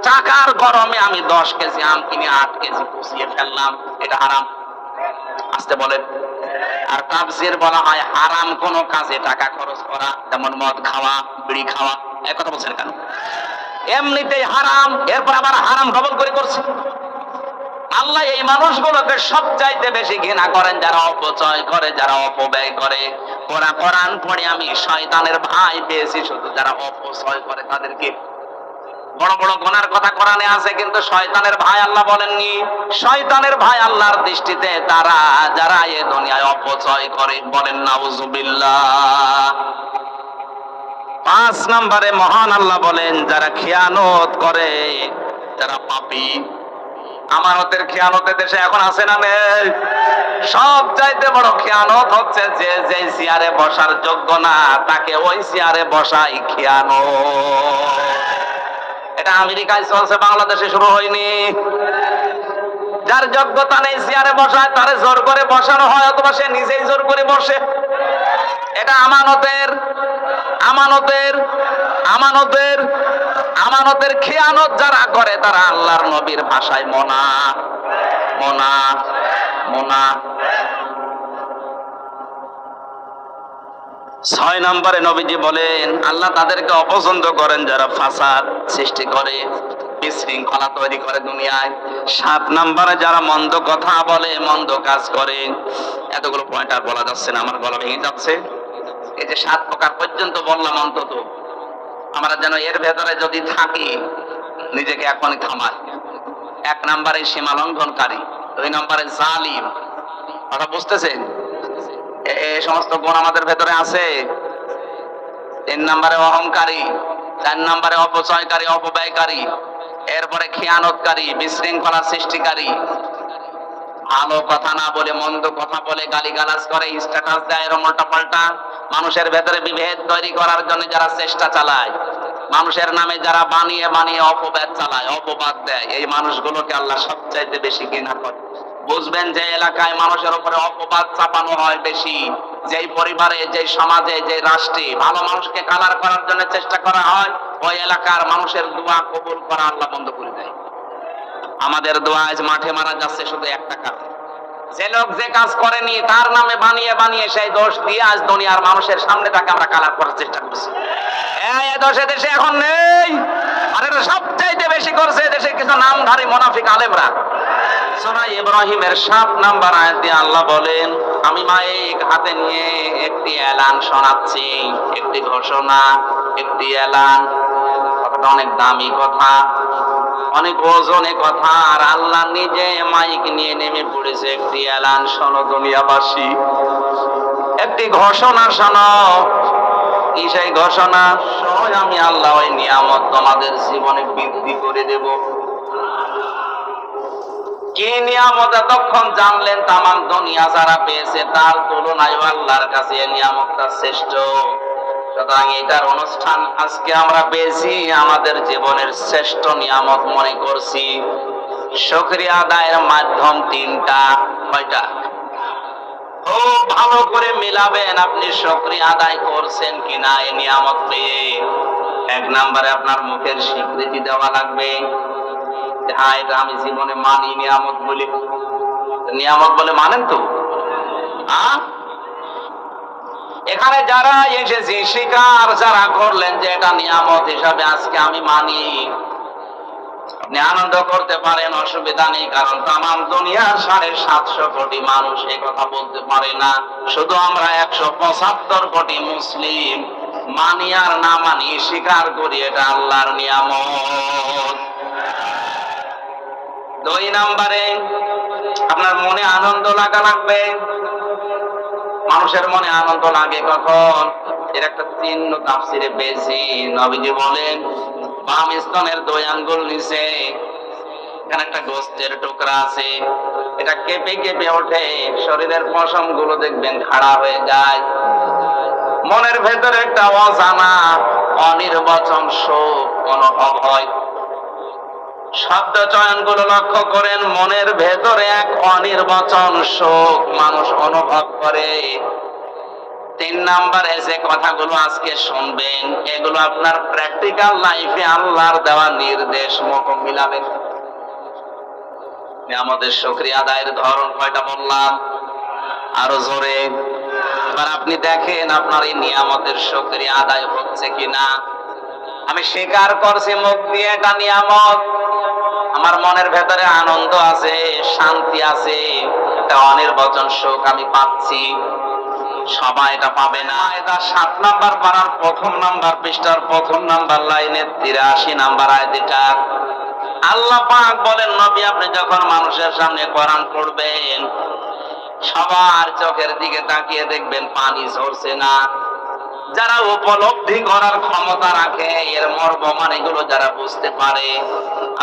S1: টাকার গরমে আমি 10 কেজি আম কিনে 8 কেজি পুষিয়ে ফেললাম, এটা হারাম। আসতে বলেন। আর তাফসীর বলা হয় হারাম কোন কাজে টাকা খরচ করা, যেমন মদ খাওয়া, বিড়ি খাওয়া। এক কথা বলছেন কেন? এমনিতেই হারাম, এরপর আবার হারাম ডবল করে করছে। আল্লাহ এই মানুষগুলোকে সবচাইতে বেশি ঘৃণা করেন যারা অপচয় করে, যারা অপব্যয় করে। ওরা কোরআন পড়ে আমি শয়তানের ভাই পেয়েছি শুধু যারা অপচয় করে তাদেরকে। বড় বড় গুনার কথা কোরআনে আছে, কিন্তু শয়তানের ভাই আল্লাহ বলেননি। শয়তানের ভাই আল্লাহর দৃষ্টিতে তারা যারা এই দুনিয়ায় অপচয় করে। বলেন নাউজুবিল্লাহ। 5 নম্বরে মহান আল্লাহ বলেন যারা খিয়ানত করে, যারা পাপী। আমানতের খেয়ানতে দেশে এখন আছে না নেই? সব চাইতে বড় খেয়ানত হচ্ছে যে যে চেয়ারে বসার যোগ্য না তাকে ওই চেয়ারে বসাই খেয়ানত। এটা আমেরিকায় চলছে, বাংলাদেশে শুরু হয়নি। যার যোগ্যতা নেই চেয়ারে বসায় তারে জোর করে বসানো হয়, অথবা সে নিজেই জোর করে বসে। এটা আমানতের আমানতের আমানতের আমানতের খেয়ানত যারা করে তারা আল্লাহর নবীর ভাষায় মোনা মোনা মোনা। 6 নম্বরে নবীজি বলেন আল্লাহ তাদেরকে অপছন্দ করেন যারা ফাসাদ সৃষ্টি করে, বিশৃঙ্খলা তৈরি করে দুনিয়ায়। 7 নম্বরে যারা মন্দ কথা বলে, মন্দ কাজ করে। এতগুলো পয়েন্ট আর বলা যাচ্ছে না, আমার গলা ভেঙে যাচ্ছে। এই যে 7 প্রকার পর্যন্ত বললাম, অন্তত আমরা যেন এর ভেতরে যদি থাকি নিজেকে এখনই থামাই। 1 নম্বরে সীমা লঙ্ঘনকারী, 2 নম্বরে জালিম। কথা বুঝতেছেন? এই সমস্ত গুণ আমাদের ভেতরে আছে। 3 নম্বরে অহংকারী, 4 নম্বরে অপচয়কারী, অপব্যয়কারী, এরপরে খেয়ানতকারী, বিশৃঙ্খলা সৃষ্টিকারী। ভালো কথা না বলে মন্দ কথা বলে, গালিগালাজ করে, স্ট্যাটাস দেয় এরকম উল্টাপাল্টা। মানুষের ভেতরে বিভেদ তৈরি করার জন্য যারা চেষ্টা চালায়, মানুষের নামে যারা বানিয়ে বানিয়ে অপবাদ চালায়, অপবাদ দেয়, এই মানুষগুলোকে আল্লাহ সবচাইতে বেশি ঘৃণা করে। বুঝবেন যে এলাকায় মানুষের উপরে অপবাদ চাপানো হয় বেশি, যেই পরিবারে, যেই সমাজে, যেই রাষ্ট্রে ভালো মানুষকে কালার করার জন্য চেষ্টা করা হয়, ওই এলাকার মানুষের দোয়া কবুল করা আল্লাহ বন্ধ করে দেয়। আমাদের দোয়া আজ মাঠে মারা যাচ্ছে শুধু একটা কারণে, যে লোক যে কাজ করেনি তার নামে বানিয়ে বানিয়ে সেই দোষ দিয়ে আজ দুনিয়ার মানুষের সামনে তাকে আমরা কালার করার চেষ্টা করছি। এই দোষে দেশে এখন নেই, আর এটা সবচাইতে বেশি করছে দেশের কিছু নামধারী মুনাফিক আলেমরা। সূরা ইব্রাহিমের 7 নম্বর আয়াতে আল্লাহ বলেন আমি মাইক হাতে নিয়ে একটি এলান শোনাচ্ছি, একটি ঘোষণা, একটি এলান। কথাটা অনেক দামি কথা, অনেক ওজনে কথা। আর আল্লাহ নিজে মাইক নিয়ে নেমে পড়েছে, একটি এলান শোনো দুনিয়াবাসী, একটি ঘোষণা শোনো। কি সেই ঘোষণা? আমি আল্লাহ ওই নিয়ামত তোমাদের জীবনে বৃদ্ধি করে দেব। কি নিয়ামত এতক্ষণ জানলেন? তামাম দুনিয়া যারা পেয়েছে তার তুলনায় আল্লাহর কাছে এই নিয়ামতটা শ্রেষ্ঠ। সুতরাং এটার অনুষ্ঠান আজকে আমরা পেয়েছি, আমাদের জীবনের শ্রেষ্ঠ নিয়ামত মনে করছি। শুকরিয়া আদায়ের মাধ্যম তিনটা। কয়টা? খুব ভালো করে মিলাবেন আপনি শুকরিয়া আদায় করছেন কিনা এই নিয়ামত পেয়ে। এক নম্বরে আপনার মুখের স্বীকৃতি দেওয়া লাগবে, হ্যাঁ এটা আমি জীবনে মানি, নিয়ামত বলি। নিয়ামত বলে মানেন তো? এখানে যারা এসেছে স্বীকার যারা করলেন যে এটা নিয়ামত হিসাবে আজকে আমি মানি, আপনি আনন্দ করতে পারেন, অসুবিধা নেই। কারণ তামাম দুনিয়ার 750 কোটি মানুষ এই কথা বলতে পারে না। শুধু আমরা 175 কোটি মুসলিম মানি আর না মানি, স্বীকার করি এটা আল্লাহর নিয়ামত। 2 নম্বরে আপনার মনে আনন্দ লাগা লাগবে। মানুষের মনে আনন্দ লাগে কখন? এর একটা চিহ্ন তাফসিরে পেয়েছি। নবীজি বলেন, বাম স্তনের 2 আঙ্গুল নিচে এখানে একটা গোস্তের টুকরা আছে, এটা কেঁপে কেঁপে ওঠে, শরীরের পশম গুলো দেখবেন খাড়া হয়ে যায়। মনের ভেতরে একটা অজানা অনির্বচন শোক অনুভব হয়। শব্দ চয়ন গুলো লক্ষ্য করেন, মনের ভেতরে এক অনির্বচন শোক মানুষ অনুভব করে। 3 নম্বরে যে কথাগুলো আজকে শুনবেন, এগুলো আপনার প্র্যাকটিক্যাল লাইফে আল্লাহর দেওয়া নির্দেশ মতো মিলাবেন। আমাদের শুকরিয়া আদায়ের ধরন কয়টা বললাম? আরো জোরে। এবার আপনি দেখেন আপনার এই নিয়ামতের শুকরিয়া আদায় হচ্ছে কিনা। আমি স্বীকার করছি মুখ দিয়ে এটা নিয়ামত, আমার মনের ভেতরে আনন্দ আছে, শান্তি আছে, একটা অনির্বচন সুখ আমি পাচ্ছি। সবাই এটা পাবে না। এটা 7 নাম্বার পারার 1 নাম্বার পৃষ্ঠার 1 নাম্বার লাইনের 83 নাম্বার আয়াত। এটা আল্লাহ পাক বলেন, নবী আপনি যখন মানুষের সামনে কোরআন পড়বেন, সবার চোখের দিকে তাকিয়ে দেখবেন পানি ঝরছে না। যারা উপলব্ধি করার ক্ষমতা রাখে, এর মর্ম এগুলো যারা বুঝতে পারে,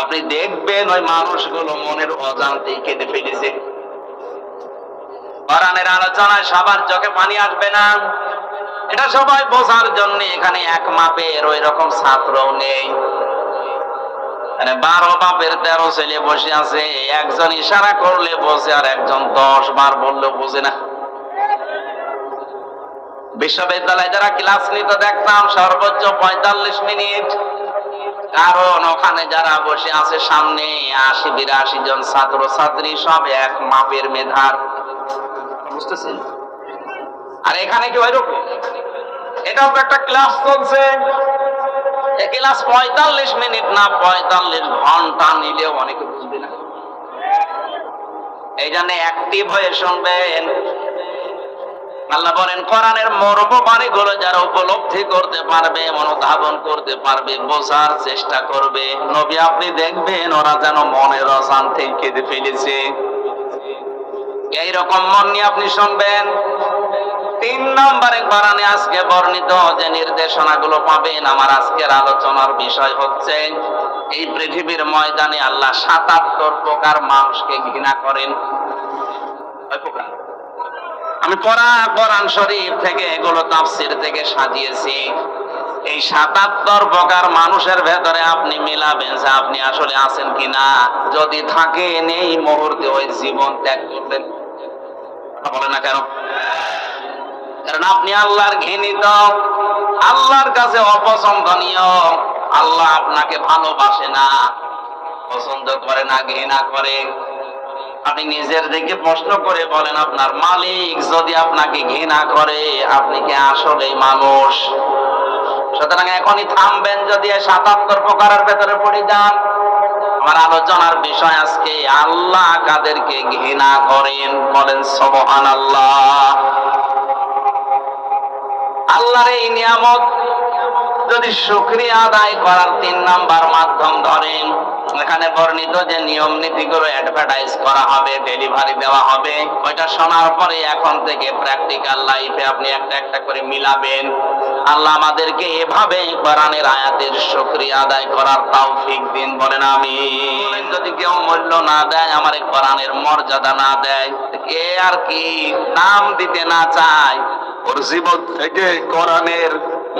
S1: আপনি দেখবেন ওই মানুষগুলো মনের অজান্তেই কেঁদে ফেলেছে। কোরআনের আলোচনায় সবার চোখে পানি আসবে না, এটা সবাই বোঝার জন্য এখানে এক মাপের ওই রকম ছাত্রও নেই। 12 বাপের 13 ছেলে বসে আছে, একজন ইশারা করলে বোঝে আর একজন 10 বার বললেও বোঝে না। বিশ্ববিদ্যালয়ে যারা ক্লাস নিতে দেখতাম সর্বোচ্চ 45 মিনিট, কারণ ওখানে যারা বসে আছে সামনে 80-82 জন ছাত্র ছাত্রী, সব এক মাপের মেধার। বুঝতেছেন? আর এখানে কি ওইরকম? এটাও তো একটা ক্লাস চলছে। এই ক্লাস 45 মিনিট না 45 ঘন্টা নিলেও অনেকে বুঝবে না। এই জন্য অ্যাক্টিভ হয়ে শুনবেন। আল্লাহ বলেন, কোরআনের মর্ম বাণীগুলো যারা উপলব্ধি করতে পারবে, অনুধাবন করতে পারবে, বোঝার চেষ্টা করবে, নবী আপনি দেখবেন ওরা যেন মনের অশান্তি কেঁদে ফেলেছে। এইরকম মন নিয়ে আপনি শুনবেন। 3 নম্বরে কোরআনে আজকে বর্ণিত যে নির্দেশনাগুলো পাবেন, আমার আজকের আলোচনার বিষয় হচ্ছে এই পৃথিবীর ময়দানে আল্লাহ 77 প্রকার মানুষকে ঘৃণা করেন। আমি কোরআন শরীফ থেকে এগুলো তাফসীর থেকে সাজিয়েছি। এই 77 প্রকার মানুষের ভেতরে আপনি মিলাবেন যে আপনি আসলে আছেন কিনা। যদি থাকেন এই মুহূর্তে ওই জীবন ত্যাগ করবেন। বলে না কেন? কারণ আপনি আল্লাহর ঘৃণিত, আল্লাহর কাছে অপছন্দনীয়। আল্লাহ আপনাকে ভালোবাসে না, পছন্দ করে না, ঘৃণা করে। আপনি নিজের দিকে প্রশ্ন করে বলেন, আপনার মালিক যদি আপনাকে ঘৃণা করে, আপনি কি আসলেই মানুষ? সুতরাং এখনই থামবেন যদি 77 প্রকারের ভেতরে পড়ে যান। আমার আলোচনার বিষয় আজকে আল্লাহ কাদেরকে ঘৃণা করেন, বলেন সুবহানাল্লাহ। আল্লাহর এই নিয়ামত যদি শুকরিয়া আদায় করার 3 নাম্বার মাধ্যম ধরেন, এখানে বর্ণিত যে নিয়ম নীতিগুলো অ্যাডভার্টাইজ করা হবে, ডেলিভারি দেওয়া হবে, ওইটা শোনার পরে এখন থেকে প্র্যাকটিক্যাল লাইফে আপনি একটা একটা করে মিলাবেন। আল্লাহ আমাদেরকে এভাবে কোরআনের আয়াতের শুকরিয়া আদায় করার তৌফিক দিন, বলেন আমিন। যদি কেউ মূল্য না দেয়, আমার এই কোরআনের মর্যাদা না দেয়, কে আর কি নাম দিতে না চায়, ওর জীবন থেকে কোরআনের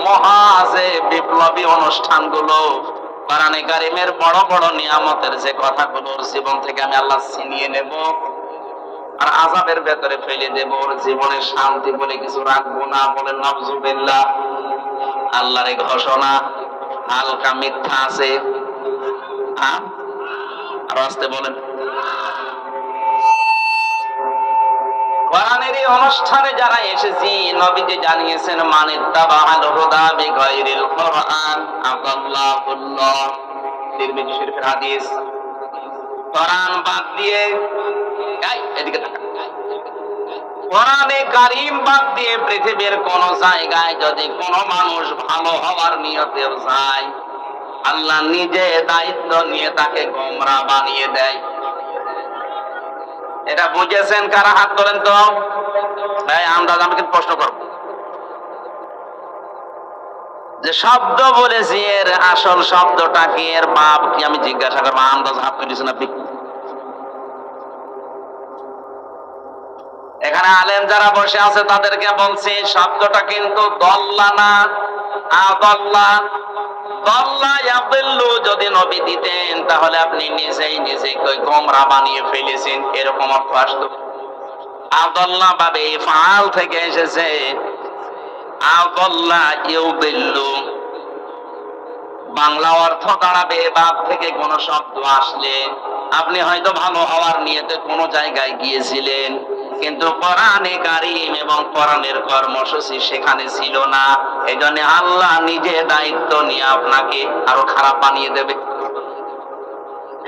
S1: মহা যে বিপ্লবী অনুষ্ঠানগুলো, কোরআনে কারিমের বড় বড় নিয়ামতের যে কথাগুলো, ওর জীবন থেকে আমি আল্লাহ ছিনিয়ে নেব আর আযাবের ভেতরে ফেলে দেব। ওর জীবনের শান্তি বলে কিছু রাখবো না, বলেন নাউজুবিল্লাহ। আল্লাহর এই ঘোষণা হালকা মিথ্যা আছে? আর আসতে বলেন। কোরআনের এই অনুষ্ঠানে যারা এসেছি, নবীজি জানিয়েছেন, মানে তাবাআল হুদা বিগাইরিল কোরআন আদাল্লাহুল্লাহ। তিরমিজি শরীফের হাদিস। কোরআন বাদ দিয়ে, এদিকে তাকান, কোরআনে কারীম বাদ দিয়ে পৃথিবীর কোন জায়গায় যদি কোন মানুষ ভালো হওয়ার নিয়তে যায়, আল্লাহ নিজে দায়িত্ব নিয়ে তাকে গোমরা বানিয়ে দেয়। এটা বুঝেছেন কারা? হাত তোলেন তো। আমরা আমাকে প্রশ্ন করব যে শব্দ বলেছি, এর আসল শব্দটা কি, এর বাপ কি, আমি জিজ্ঞাসা করবো। আন্দাজ হাত তুলেছেন আপনি? এখানে আলেম যারা বসে আছে তাদেরকে বলছি, শব্দটা কিন্তু দল্লা না, আদল্লা। দল্লা ইয়াদিল্লু যদি নবী দিতেন, তাহলে আপনি নিজেই নিজেকে গোমরা বানিয়ে ফেলেছেন, এরকম অর্থ আসতো। আদল্লা ভাবে ফাল থেকে এসেছে, আদল্লা ইউদিল্লু। বাংলা অর্থ দাঁড়াবে, বাপ থেকে কোন শব্দ আসলে আপনি হয়তো ভালো হওয়ার নিয়তে কোন জায়গায় গিয়েছিলেন, কিন্তু কোরআনে কারীম এবং কোরআনের কর্মসূচি সেখানে ছিল না। এই জন্য আল্লাহ নিজে দায়িত্ব নিয়ে আপনাকে আরো খারাপ বানিয়ে দেবে।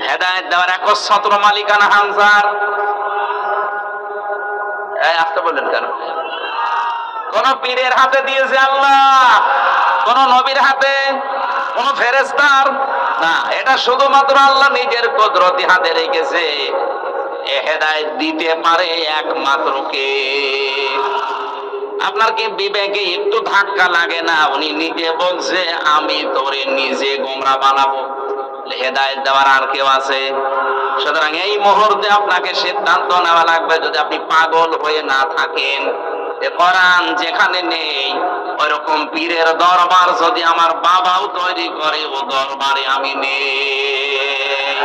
S1: হেদায়েত দেওয়ার একচ্ছত্র মালিকানা হামজার। আসতে বললেন কেন? কোন পীরের হাতে দিয়েছে আল্লাহ? কোন নবীর হাতে? কোন ফেরেশতার না, এটা শুধুমাত্র আল্লাহ নিজের কুদরতি হাতে রেখেছে। হেদায়েত দিতে পারে একমাত্র কে? আপনার কি বিবেকে একটু ধাক্কা লাগে না? উনি নিজে বলছে, আমি তোরে নিজে গোমরা বানাবো। হেদায়েত দেওয়ার আর কেউ আছে? সুতরাং এই মুহূর্তে আপনাকে সিদ্ধান্ত নেওয়া লাগবে, যদি আপনি পাগল হয়ে না থাকেন, কোরআন যেখানে নেই, ওইরকম পীরের দরবার যদি আমার বাবাও তৈরি করে, ও দরবারে আমি নেই।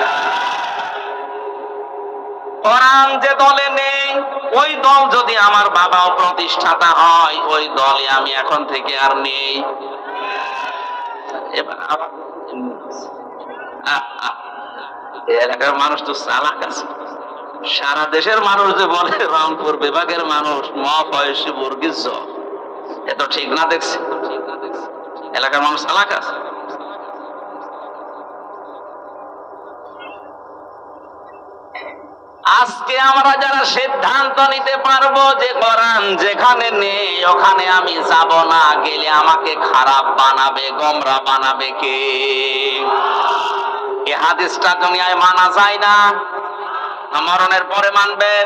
S1: কোরআন যে দলে নেই, ওই দল যদি আমার বাবাও প্রতিষ্ঠাতা হয়, ওই দলে আমি এখন থেকে আর নেই। এবার আবার এলাকার মানুষ তো চালাক আছে। সারা দেশের মানুষ যে বলে রংপুর বিভাগের মানুষ মহাপয়সী বর্গিজ, এত ঠিক না দেখছি। এলাকার মানুষ চালাক আছে। আজকে আমরা যারা সিদ্ধান্ত নিতে পারবো যে কোরআন যেখানে নেই ওখানে আমি যাব না, গেলে আমাকে খারাপ বানাবে, গোমরা বানাবে কে? এই হাদিসটা দুনিয়ায় মানা যায় না, মরণের পরে মানবেন।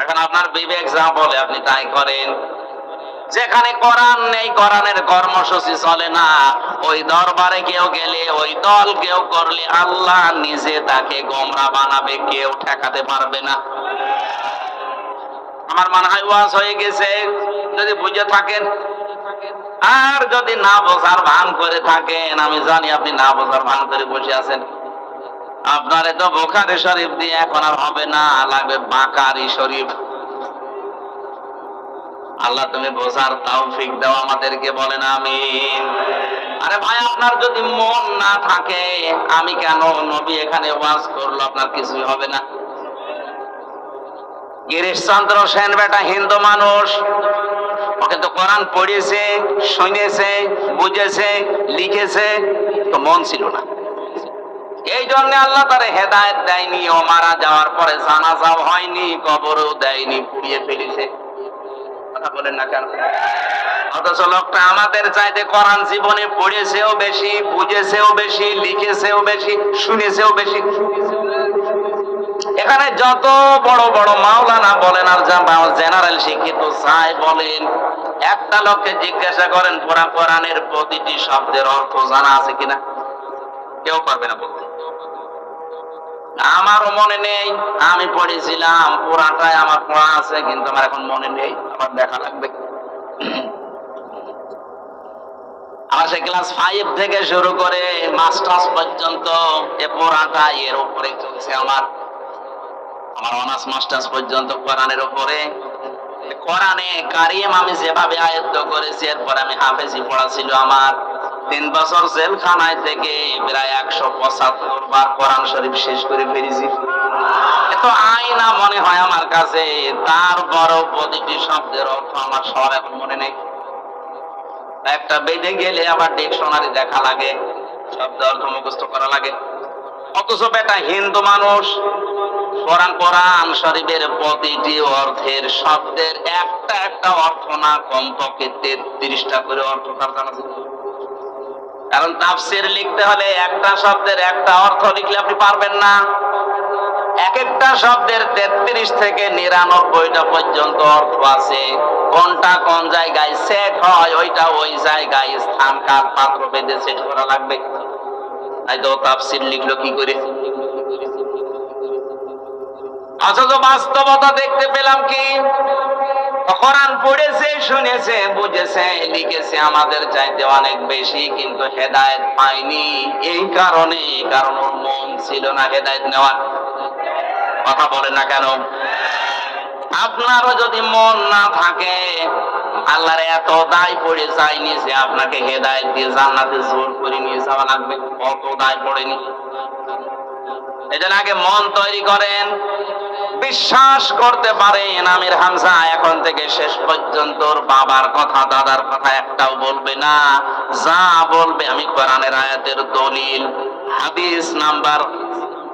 S1: এখন আপনার বিবেক যা বলে আপনি তাই করেন। যেখানে কোরআন নেই, কোরআনের কর্মসূচি চলে না, ওই দরবারে কেউ গেলে, ওই দল কেউ করলে, আল্লাহ নিজে তাকে গোমরা বানাবে, কেউ ঠেকাতে পারবে না। আমার মনে হয় ওয়াজ হয়ে গেছে যদি বুঝে থাকেন। আর যদি না বোঝার ভান করে থাকেন, আমি জানি আপনি না বোঝার ভান করে বসে আছেন। আপনার তো বুখারী শরীফ দিয়ে এখন আর হবে না, লাগবে বাকারি শরীফ। আল্লাহ তুমি বোঝার তৌফিক দাও আমাদেরকে, বলেন আমিন। আরে ভাই, আপনার যদি মন না থাকে, আমি কেন নবী এখানে ওয়াজ করলো, আপনার কিছুই হবে না। গিরিশচন্দ্র সেন বেটা হিন্দু মানুষ, ওকে তো কোরআন পড়িয়েছে, শুনেছে, বুঝেছে, লিখেছে, তো মন ছিল না। এই জন্য আল্লাহ তারে হেদায়েত দেয়নি। ও মারা যাওয়ার পরে জানাজাও হয়নি, কবরও দেয়নি, পুড়িয়ে ফেলেছে। কথা বলেন না কেন? অথচ লোকটা আমাদের চাইতে কোরআন জীবনে পড়েছেও বেশি, বুঝেছেও বেশি, লিখেছেও বেশি, শুনেছেও বেশি। এখানে যত বড় বড় মাওলানা বলেন আর জেনারেল শিক্ষিত চাই বলেন, একটা লোককে জিজ্ঞাসা করেন পুরা কোরআনের প্রতিটি শব্দের অর্থ জানা আছে কিনা, কেউ পারবে না বলতে। আমারও মনে নেই, আমি পড়েছিলাম পুরাটাই আমার পড়া আছে, কিন্তু আমার এখন মনে নেই, আমার দেখা লাগবে। আমার সে ক্লাস 5 থেকে শুরু করে মাস্টার্স পর্যন্ত এ পুরাটা এর উপরে চলছে। আমার অনার্স মাস্টার্স পর্যন্ত কোরআনের উপরে। কোরআনে কারিম আমি যেভাবে আয়ত্ত করেছি, এরপর আমি হাফেজি পড়া ছিল আমার। 3 বছর জেলখানায় থেকে প্রায় 175 বার কোরআন শরীফ শেষ করে ফেলেছি। এত আয়না মনে হয় আমার কাছে, তারপরও প্রতিটি শব্দের অর্থ আমার সব এখন মনে নেই। একটা বেডে গেলে আবার ডিকশনারি দেখা লাগে, শব্দ অর্থ মুখস্থ করা লাগে। অথচ বেটা হিন্দু মানুষ কোরআন শরীফের প্রতিটি অর্থের শব্দের একটা একটা অর্থ না কমপক্ষে 33টা করে অর্থ তার জানা ছিল। কারণ তাফসীর লিখতে হলে একটা শব্দের একটা অর্থ লিখলে আপনি পারবেন না। এক একটা শব্দের 33 থেকে 99টা পর্যন্ত অর্থ আছে। কোনটা কোন জায়গায় সেট হয়, ওইটা ওই জায়গায় স্থান কাল পাত্র বেঁধে সেট করা লাগবে। তাই তো তাফসীর লিখলো কি করে? অথচ বাস্তবতা দেখতে পেলাম কি, কোরআন পড়েছে, শুনেছে, বুঝেছে, লিখেছে আমাদের চাইতে অনেক বেশি, কিন্তু হেদায়েত পায়নি। এই কারণে, কারণ ওর মন ছিল না হেদায়েত নেওয়ার। কথা বলে না কেন? আপনারও যদি মন না থাকে, আল্লাহর এত দায় পড়ে যায়নি যে আপনাকে হেদায়েত দিয়ে জান্নাতে জোর করে নিয়ে যাওয়া লাগবে, কত দায় পড়েনি। এজন্য আগে মন তৈরি করেন, বিশ্বাস করতে পারেন আমির হামজা এখন থেকে শেষ পর্যন্ত ওর বাবার কথা, দাদার কথা একটাও বলবে না। যা বলবে আমি কোরআনের আয়াতের দলিল, হাদিস নাম্বার,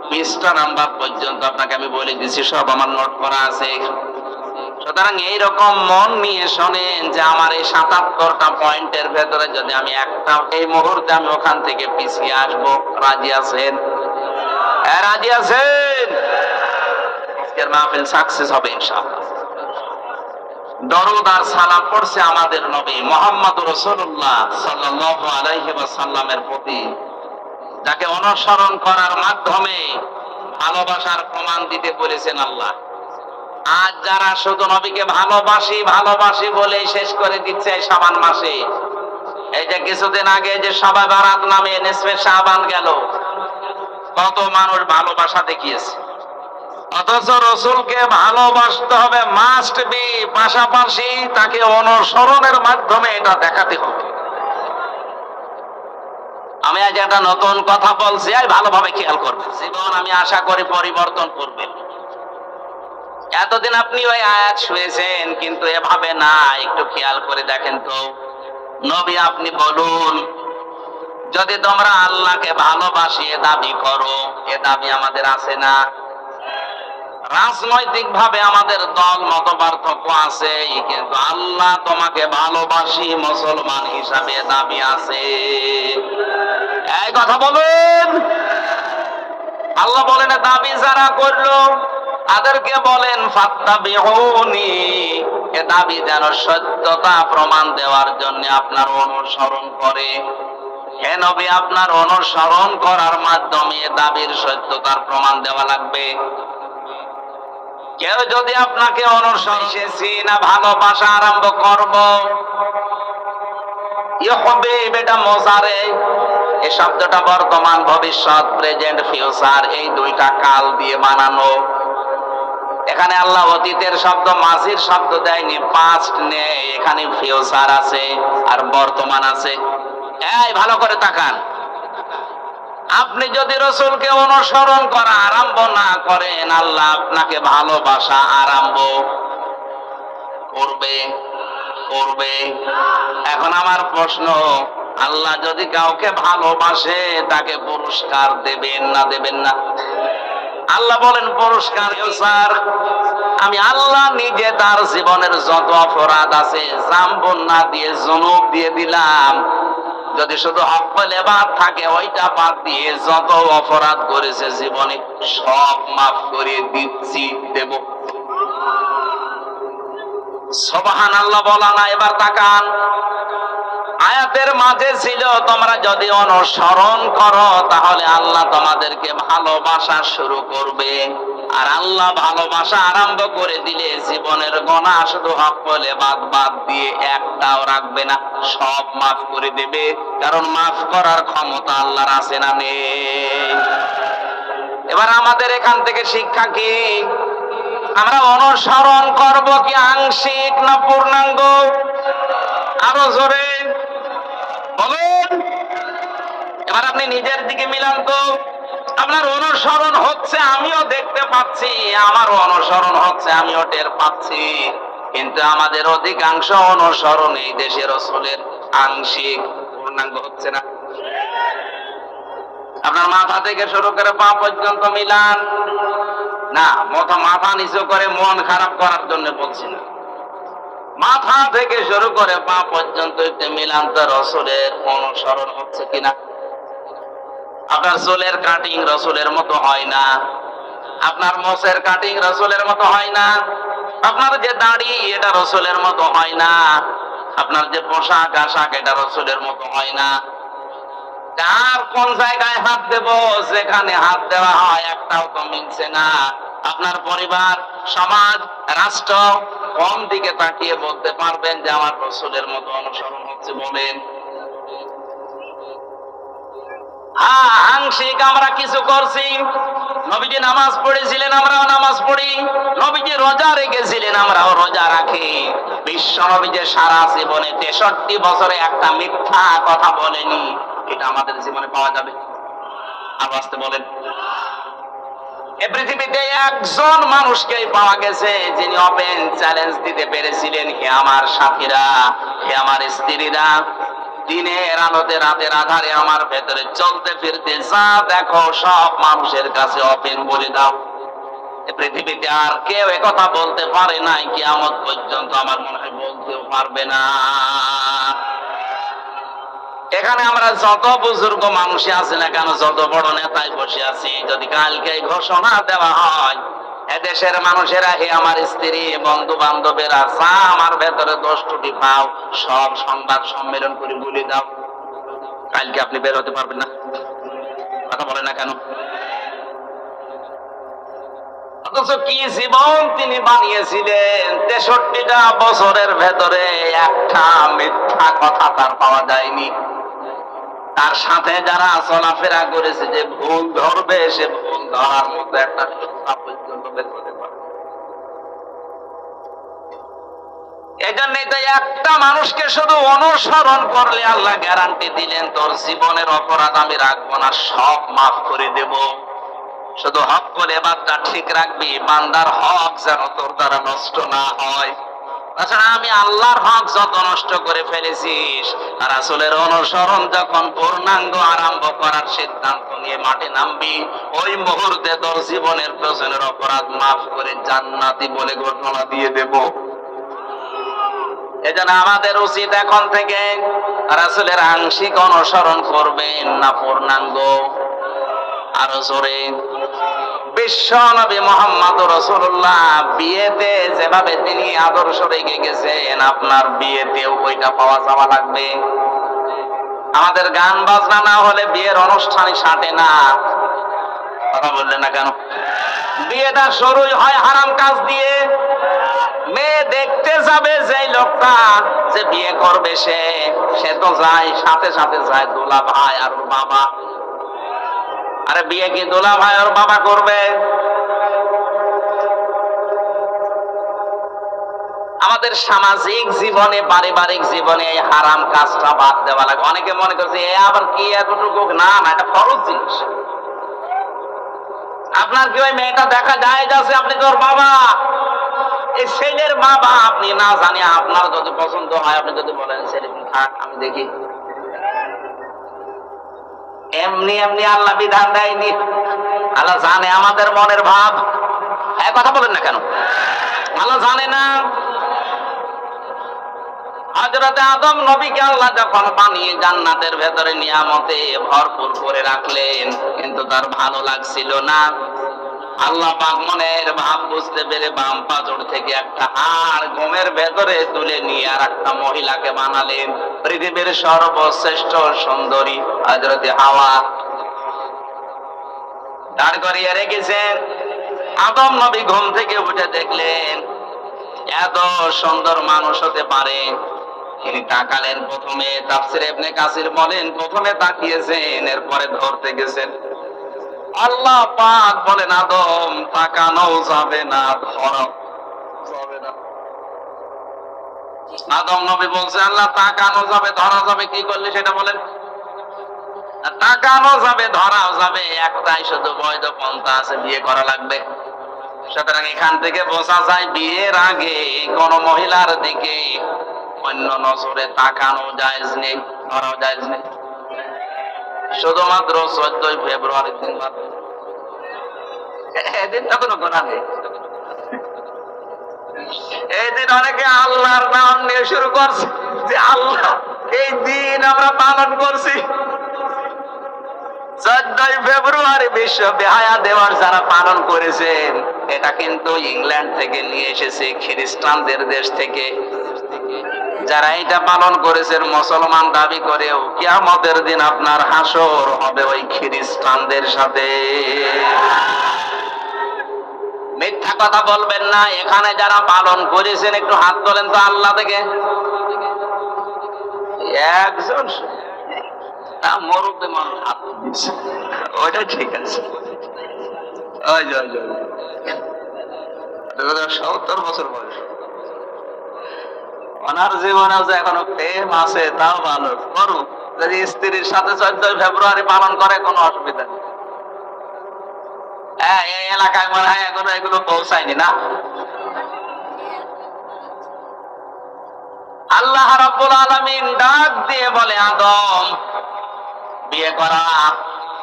S1: পৃষ্ঠা নাম্বার পর্যন্ত আপনাকে আমি বলে দিচ্ছি, সব আমার নোট করা আছে। সুতরাং এইরকম মন নিয়ে শোনেন যে আমার এই 77টা পয়েন্টের ভেতরে যদি আমি একটা এই মুহূর্তে আমি ওখান থেকে পিছিয়ে আসবো, রাজি আছেন? রাজি আছেন? আজকের মাহফিল সাকসেস হবে ইনশাআল্লাহ। দরুদ আর সালাম পড়ছে আমাদের নবী মুহাম্মদুর রাসূলুল্লাহ সাল্লাল্লাহু আলাইহি ওয়াসাল্লামের প্রতি, যাকে অনুসরণ করার মাধ্যমে ভালোবাসার প্রমাণ দিতে বলেছেন আল্লাহ। আজ যারা শুধু নবীকে ভালোবাসি ভালোবাসি বলে শেষ করে দিচ্ছে এই শাবান মাসে, এই যে কিছুদিন আগে যে শবে বরাত নামে নিসফে শাবান গেল, কত মানুষ ভালোবাসা দেখিয়েছে। অথচ রাসূলকে ভালোবাসতে হবে মাস্ট বি, পাশাপাশি তাকে অনুসরণের মাধ্যমে এটা দেখাতে হবে। আমি আজ একটা নতুন কথা বলছি, আর ভালোভাবে খেয়াল করবেন, জীবন আমি আশা করি পরিবর্তন করবেন। এতদিন আপনি ওই আয়াত শুনেছেন, কিন্তু এভাবে না, একটু খেয়াল করে দেখেন তো। নবী আপনি বলুন, যদি তোমরা আল্লাহকে ভালোবাসি এ দাবি করো, এ দাবি আমাদের আছে না? রাজনৈতিক ভাবে আমাদের দল মত পার্থক্য আছে, কিন্তু আল্লাহ তোমাকে ভালোবাসি মুসলমান হিসাবে দাবি আছে। এই কথা বলেন। আল্লাহ বলেন দাবি যারা করলো তাদেরকে বলেন ফাত্তাবিউনি, এ দাবি যেন সত্যতা প্রমাণ দেওয়ার জন্য আপনার অনুসরণ করে। হে নবী, আপনার অনুসরণ করার মাধ্যমে এ দাবির সত্যতার প্রমাণ দেওয়া লাগবে। কেউ যদি আপনাকে অনুসরণ এসেছি না ভালোবাসা আরম্ভ করব, হবে এটা মোজারে, এই শব্দটা বর্তমান, ভবিষ্যৎ, প্রেজেন্ট, ফিউচার, এই দুইটা কাল দিয়ে বানানো। এখানে আল্লাহ অতীতের শব্দ, মাঝির শব্দ দেয়নি, পাস্ট নেই, এখানে ফিউচার আছে আর বর্তমান আছে। এই ভালো করে তাকান। আপনি যদি রাসূলকে অনুসরণ করা আরম্ভ না করেন, আল্লাহ আপনাকে ভালোবাসা আরম্ভ করবে। এখন আমার প্রশ্ন, আল্লাহ যদি কাউকে ভালোবাসে তাকে পুরস্কার দেবেন না দেবেন না? আল্লাহ বলেন পুরস্কার স্যার, আমি আল্লাহ নিজে তার জীবনের যত অপরাধ আছে জাম্বন না দিয়ে জুনুব দিয়ে দিলাম। যদি শুধু হক্কল এবার থাকে ওইটা বাদ দিয়ে যত অপরাধ করেছে জীবনে সব মাফ করে দিচ্ছি, দেব। সুবহানাল্লাহ বলা না? এবার তাকান, আয়াতের মাঝে ছিল তোমরা যদি অনুসরণ করো তাহলে আল্লাহ তোমাদেরকে ভালোবাসা শুরু করবে। আর আল্লাহ ভালোবাসা আরম্ভ করে দিলে জীবনের গোনা শুধু হক বলে বাদ দিয়ে একটাও রাখবে না, সব মাফ করে দেবে। কারণ মাফ করার ক্ষমতা আল্লাহর আছে না নেই? এবার আমাদের এখান থেকে শিক্ষা কি? আমরা অনুসরণ করব কি আংশিক না পূর্ণাঙ্গ? আরো জোরে বলুন। এবার আপনি নিজের দিকে মিলান তো। আপনার অনুসরণ হচ্ছে, আমিও দেখতে পাচ্ছি, আমারও অনুসরণ হচ্ছে, আমিও টের পাচ্ছি। কিন্তু আমাদের অধিকাংশ অনুসরণ এই দেশের রাসূলের আংশিক, পূর্ণাঙ্গ হচ্ছে না। আপনার মাথা থেকে শুরু করে পা পর্যন্ত মিলান না। মাথা নিচু করে মন খারাপ করার জন্য বলছি না, মাথা থেকে শুরু করে পা পর্যন্ত মিলান তো রাসূলের অনুসরণ হচ্ছে কিনা। আপনার চুলের কাটিং রাসূলের মতো হয় না, আপনার মোছের কাটিং রাসূলের মতো হয় না, আপনার যে দাড়ি এটা রাসূলের মতো হয় না, আপনার যে পোশাক আশাক এটা রাসূলের মতো হয় না। কার কোন জায়গায় হাত দেব, যেখানে হাত দেওয়া হয় একটাও তো মিলছে না। আপনার পরিবার, সমাজ, রাষ্ট্র কোন দিকে তাকিয়ে বলতে পারবেন যে আমার রাসূলের মতো অনুসরণ হচ্ছে? বলেন। আংশিক আমরা কিছু করছি। নবীজি নামাজ পড়েছিলেন, আমরাও নামাজ পড়ি। নবীজি রোজা রেখেছিলেন, আমরাও রোজা রাখি। বিশ্ব নবী যে সারা জীবনে 63 বছরে একটা মিথ্যা কথা বলেনি, এটা আমাদের জীবনে পাওয়া যাবে? আর আসতে বলেন। এই পৃথিবীতে একজন মানুষকেই পাওয়া গেছে যিনি ওপেন চ্যালেঞ্জ দিতে পেরেছিলেন, হে আমার সাথীরা, হে আমার স্ত্রীরা, দিনের আলোতে রাতের আধারে আমার ভেতরে চলতে ফিরতে যা দেখো সব মানুষের কাছে ওপেন বলে দাও। পৃথিবীতে আর কেউ একথা বলতে পারে নাই, কিয়ামত পর্যন্ত আমার মনে হয় বলতেও পারবে না। এখানে আমরা যত বুজুর্গ মানুষই আছে না কেন, যত বড় নেতায় বসে আছি, যদি কালকে ঘোষণা দেওয়া হয় এদেশের মানুষেরা, হে আমার স্ত্রী, বন্ধু বান্ধবেরা, যা আমার ভেতরে দোষ ত্রুটি পাও সব সংবাদ সম্মেলন করে বলে দাও, কালকে আপনি বের হতে পারবেন না। কথা বলে না কেন? অথচ কি জীবন তিনি বানিয়েছিলেন! 63টা বছরের ভেতরে একটা মিথ্যা কথা তার পাওয়া যায়নি। তার সাথে যারা চলাফেরা করেছে, যে ভুল ধরবে সে ভুল ধরার মতো একটা কথা পর্যন্ত বের হতে পারে। এই জন্যই তো একটা মানুষকে শুধু অনুসরণ করলে আল্লাহ গ্যারান্টি দিলেন, তোর জীবনের অপরাধ আমি রাখবো না, সব মাফ করে দেব। শুধু হক করে এবারটা ঠিক রাখবি, বান্দার হক যেন তোর দ্বারা নষ্ট না হয়। তাছাড়া আমি আল্লাহর হক যত নষ্ট করে ফেলেছিস, রাসূলের অনুসরণ যখন পূর্ণাঙ্গ আরম্ভ করার সিদ্ধান্ত নিয়ে মাঠে নামবি, ওই মুহূর্তে তোর জীবনের পেছনের অপরাধ মাফ করে জান্নাতি বলে ঘোষণা দিয়ে দেব। এজন্য আমাদের উচিত এখন থেকে রাসূলের আংশিক অনুসরণ করবেন না পূর্ণাঙ্গ? আরো জোরে। বিশ্ব নবী মুহাম্মদ রাসূলুল্লাহ বিয়েতে যেভাবে তিনি আদর্শ রেখে গেছেন, আপনার বিয়েতেও ওইটা পাওয়া যাওয়া লাগবে। আমাদের গান বাজনা না হলে বিয়ের অনুষ্ঠানই সাটে না। কথা বললেন না কেন? বিয়েটা শুরুই হয় হারাম কাজ দিয়ে। মেয়ে দেখতে যাবে যে লোকটা যে বিয়ে করবে, সে তো যায়, সাথে সাথে যায় দোলা ভাই আর ওর বাবা। আরে বিয়ে কি দোলা ভাই ওর বাবা করবে? আমাদের সামাজিক জীবনে, পারিবারিক জীবনে এই হারাম কাজটা বাদ দেওয়া লাগে। অনেকে মনে করছে এ আবার কি এতটুকু, না না, এটা ফরজ জিনিস। আপনার কি ওই মেয়েটা দেখা যায় যাচ্ছে, আপনি তোর বাবা, এই ছেলের বাবা, আপনি না জানি আপনার যদি পছন্দ হয়, আপনি যদি বলেন ছেলে থাক আমি দেখি, এমনি এমনি আল্লাহ বিধান দেয়নি। আল্লাহ জানে আমাদের মনের ভাব। এক কথা বলেন না কেন? আল্লাহ জানে না? হযরতে আদম নবীকে আল্লাহ যখন বানিয়ে জান্নাতের ভেতরে নিয়ামতে ভরপুর করে রাখলেন, কিন্তু তার ভালো লাগছিল না। আল্লাহ পাক মনের ভাব বুঝতে পেরে বাম পাজর থেকে একটা হাড় গমের ভেতরে তুলে নিয়ে আর একটা মহিলাকে বানালেন, পৃথিবীর সর্বশ্রেষ্ঠ সুন্দরী হযরতে হাওয়া দাঁড় করিয়ে রেখেছেন। আদম নবী ঘুম থেকে উঠে দেখলেন এত সুন্দর মানুষ হতে পারে। তিনি তাকালেন, প্রথমে তাফসীর ইবনে কাসির বলেন প্রথমে তাকিয়েছেন, এরপরে ধরতে গেছেন। আল্লাহ পাক বলেন আদম তাকানো যাবে না, ধরা যাবে না। আদম নবী বলছে আল্লাহ তাকানো যাবে, ধরা যাবে, কি করলে সেটা বলেন? তাকানো যাবে, ধরাও যাবে, একটাই শুধু বৈধ পন্থা আছে, বিয়ে করা লাগবে। সুতরাং এখান থেকে বোঝা যায় বিয়ের আগে কোন মহিলার দিকে অন্য নজরে তাকানো জায়েজ নেই, ধরাও জায়েজ নেই। শুধুমাত্র 14 ফেব্রুয়ারি দিন বাদ, এদিন তো কোনো গুনাহ নেই। এই দিন অনেকে আল্লাহর নাম নিয়ে শুরু করছে যে আল্লাহ এই দিন আমরা পালন করছি। 14 ফেব্রুয়ারি বিশ্ব বেহায়া দিবস যারা পালন করেছেন, এটা কিন্তু ইংল্যান্ড থেকে নিয়ে এসেছে, খ্রিস্টানদের দেশ থেকে। যারা এটা পালন করেছেন মুসলমান দাবি করেও, কিয়ামতের দিন আপনার হাসর হবে ওই খ্রিস্টানদের সাথে। মিথ্যা কথা বলবেন না। এখানে যারা পালন করেছেন একটু হাত তোলেন তো আল্লাহ থেকে। একজন মুরব্বি মানুষ হাত দিচ্ছে, ওইটা ঠিক আছে। 70 বছর বয়স, ওনার জীবনে যে এখনো প্রেম আছে তাও ভালো, করুক। যদি স্ত্রীর সাথে 14 ফেব্রুয়ারি পালন করে কোনো অসুবিধা নেই। এই এলাকায় মনে হয় এখনো এগুলো পৌঁছায়নি না। আল্লাহ রাব্বুল আলামিন ডাক দিয়ে বলে আদম বিয়ে করা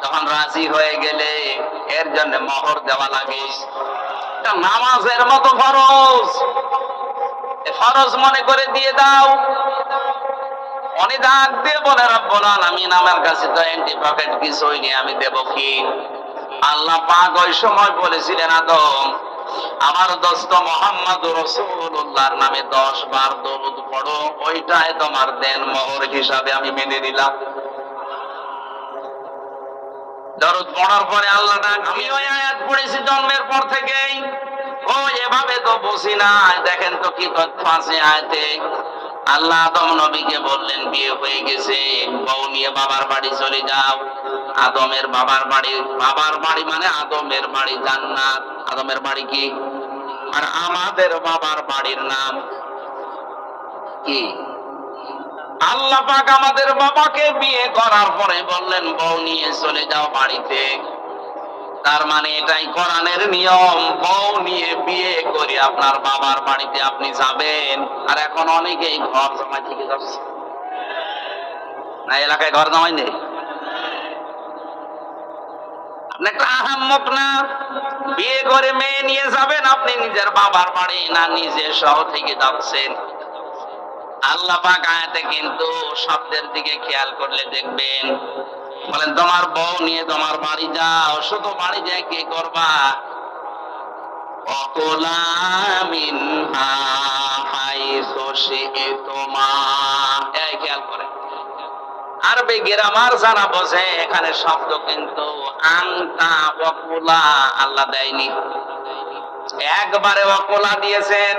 S1: যখন রাজি হয়ে গেলে এর জন্য মোহর দেওয়া লাগে। এটা নামাজের মতো ফরজ, ফরজ মনে করে দিয়ে দাও। উনি ডাক দিয়ে বলে রব্বুল আলামিন আমার কাছে তো এন্টি পকেট কিছুই নেই, আমি দেব কি? আল্লাহ পাক ওই সময় বলেছিলেন আদম আমার দোস্ত মুহাম্মদুর রাসূলুল্লাহর নামে 10 বার দরুদ পড়ো, ওইটাই তোমার দেন মোহর হিসাবে আমি মেনে নিলাম। দরুদ পড়ার পরে আল্লাহ ডাক, আমি ওই আয়াত পড়েছি জন্মের পর থেকেই। ও এভাবে তো বুঝি না, দেখেন তো কি তথ্য আছে আয়াতে। আল্লাহ আদম নবীকে বললেন বিয়ে হয়ে গেছে, বউ নিয়ে বাবার বাড়ি চলে যাও। আদমের বাবার বাড়ি, বাবার বাড়ি মানে আদমের বাড়ি জান্নাত। আদমের বাড়ি কি? আর আমাদের বাবার বাড়ির নাম কি? আল্লাহ পাক আমাদের বাবাকে বিয়ে করার পরে বললেন বউ নিয়ে চলে যাও বাড়িতে। তার মানে এটাই কোরআনের নিয়ম, বউ নিয়ে বিয়ে করে আপনার বাবার বাড়িতে আপনি যাবেন। আর এখন অনেকেই ঘর জমাই থেকে যাচ্ছে না, এলাকায় ঘর জমাই নেই। আপনি একটা আহাম্মক না, বিয়ে করে মেয়ে নিয়ে যাবেন আপনি নিজের বাবার বাড়ি, না নিজের শহর থেকে যাচ্ছেন। আল্লাহ পাক আয়াতে কিন্তু শব্দের দিকে খেয়াল করলে দেখবেন বলেন তোমার বউ নিয়ে তোমার বাড়ি যাও। শুধু বাড়ি যায় কি করবা? অকুলা মিনহা হাইসু শি'তুমা। এই খেয়াল করে, আরবি গ্রামার যারা বোঝে এখানে শব্দ কিন্তু আনতা ওয়াকুলা আল্লাহ দেয়নি, একবারে ওয়াকুলা দিয়েছেন।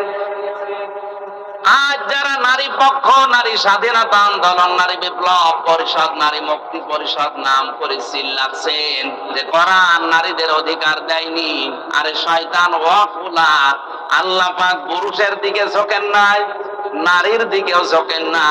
S1: আজ যারা নারী পক্ষ, নারী স্বাধীনতা আন্দোলন, নারী বিপ্লব পরিষদ, নারী মুক্তি পরিষদ নাম করে চিল্লাচ্ছেন যে কোরআন নারীদের অধিকার দেয়নি, আরে শয়তান ওয়াকুলা। আল্লাহ পাক পুরুষের দিকে ঝোঁকেন নাই, নারীর দিকেও ঝোঁকেন না।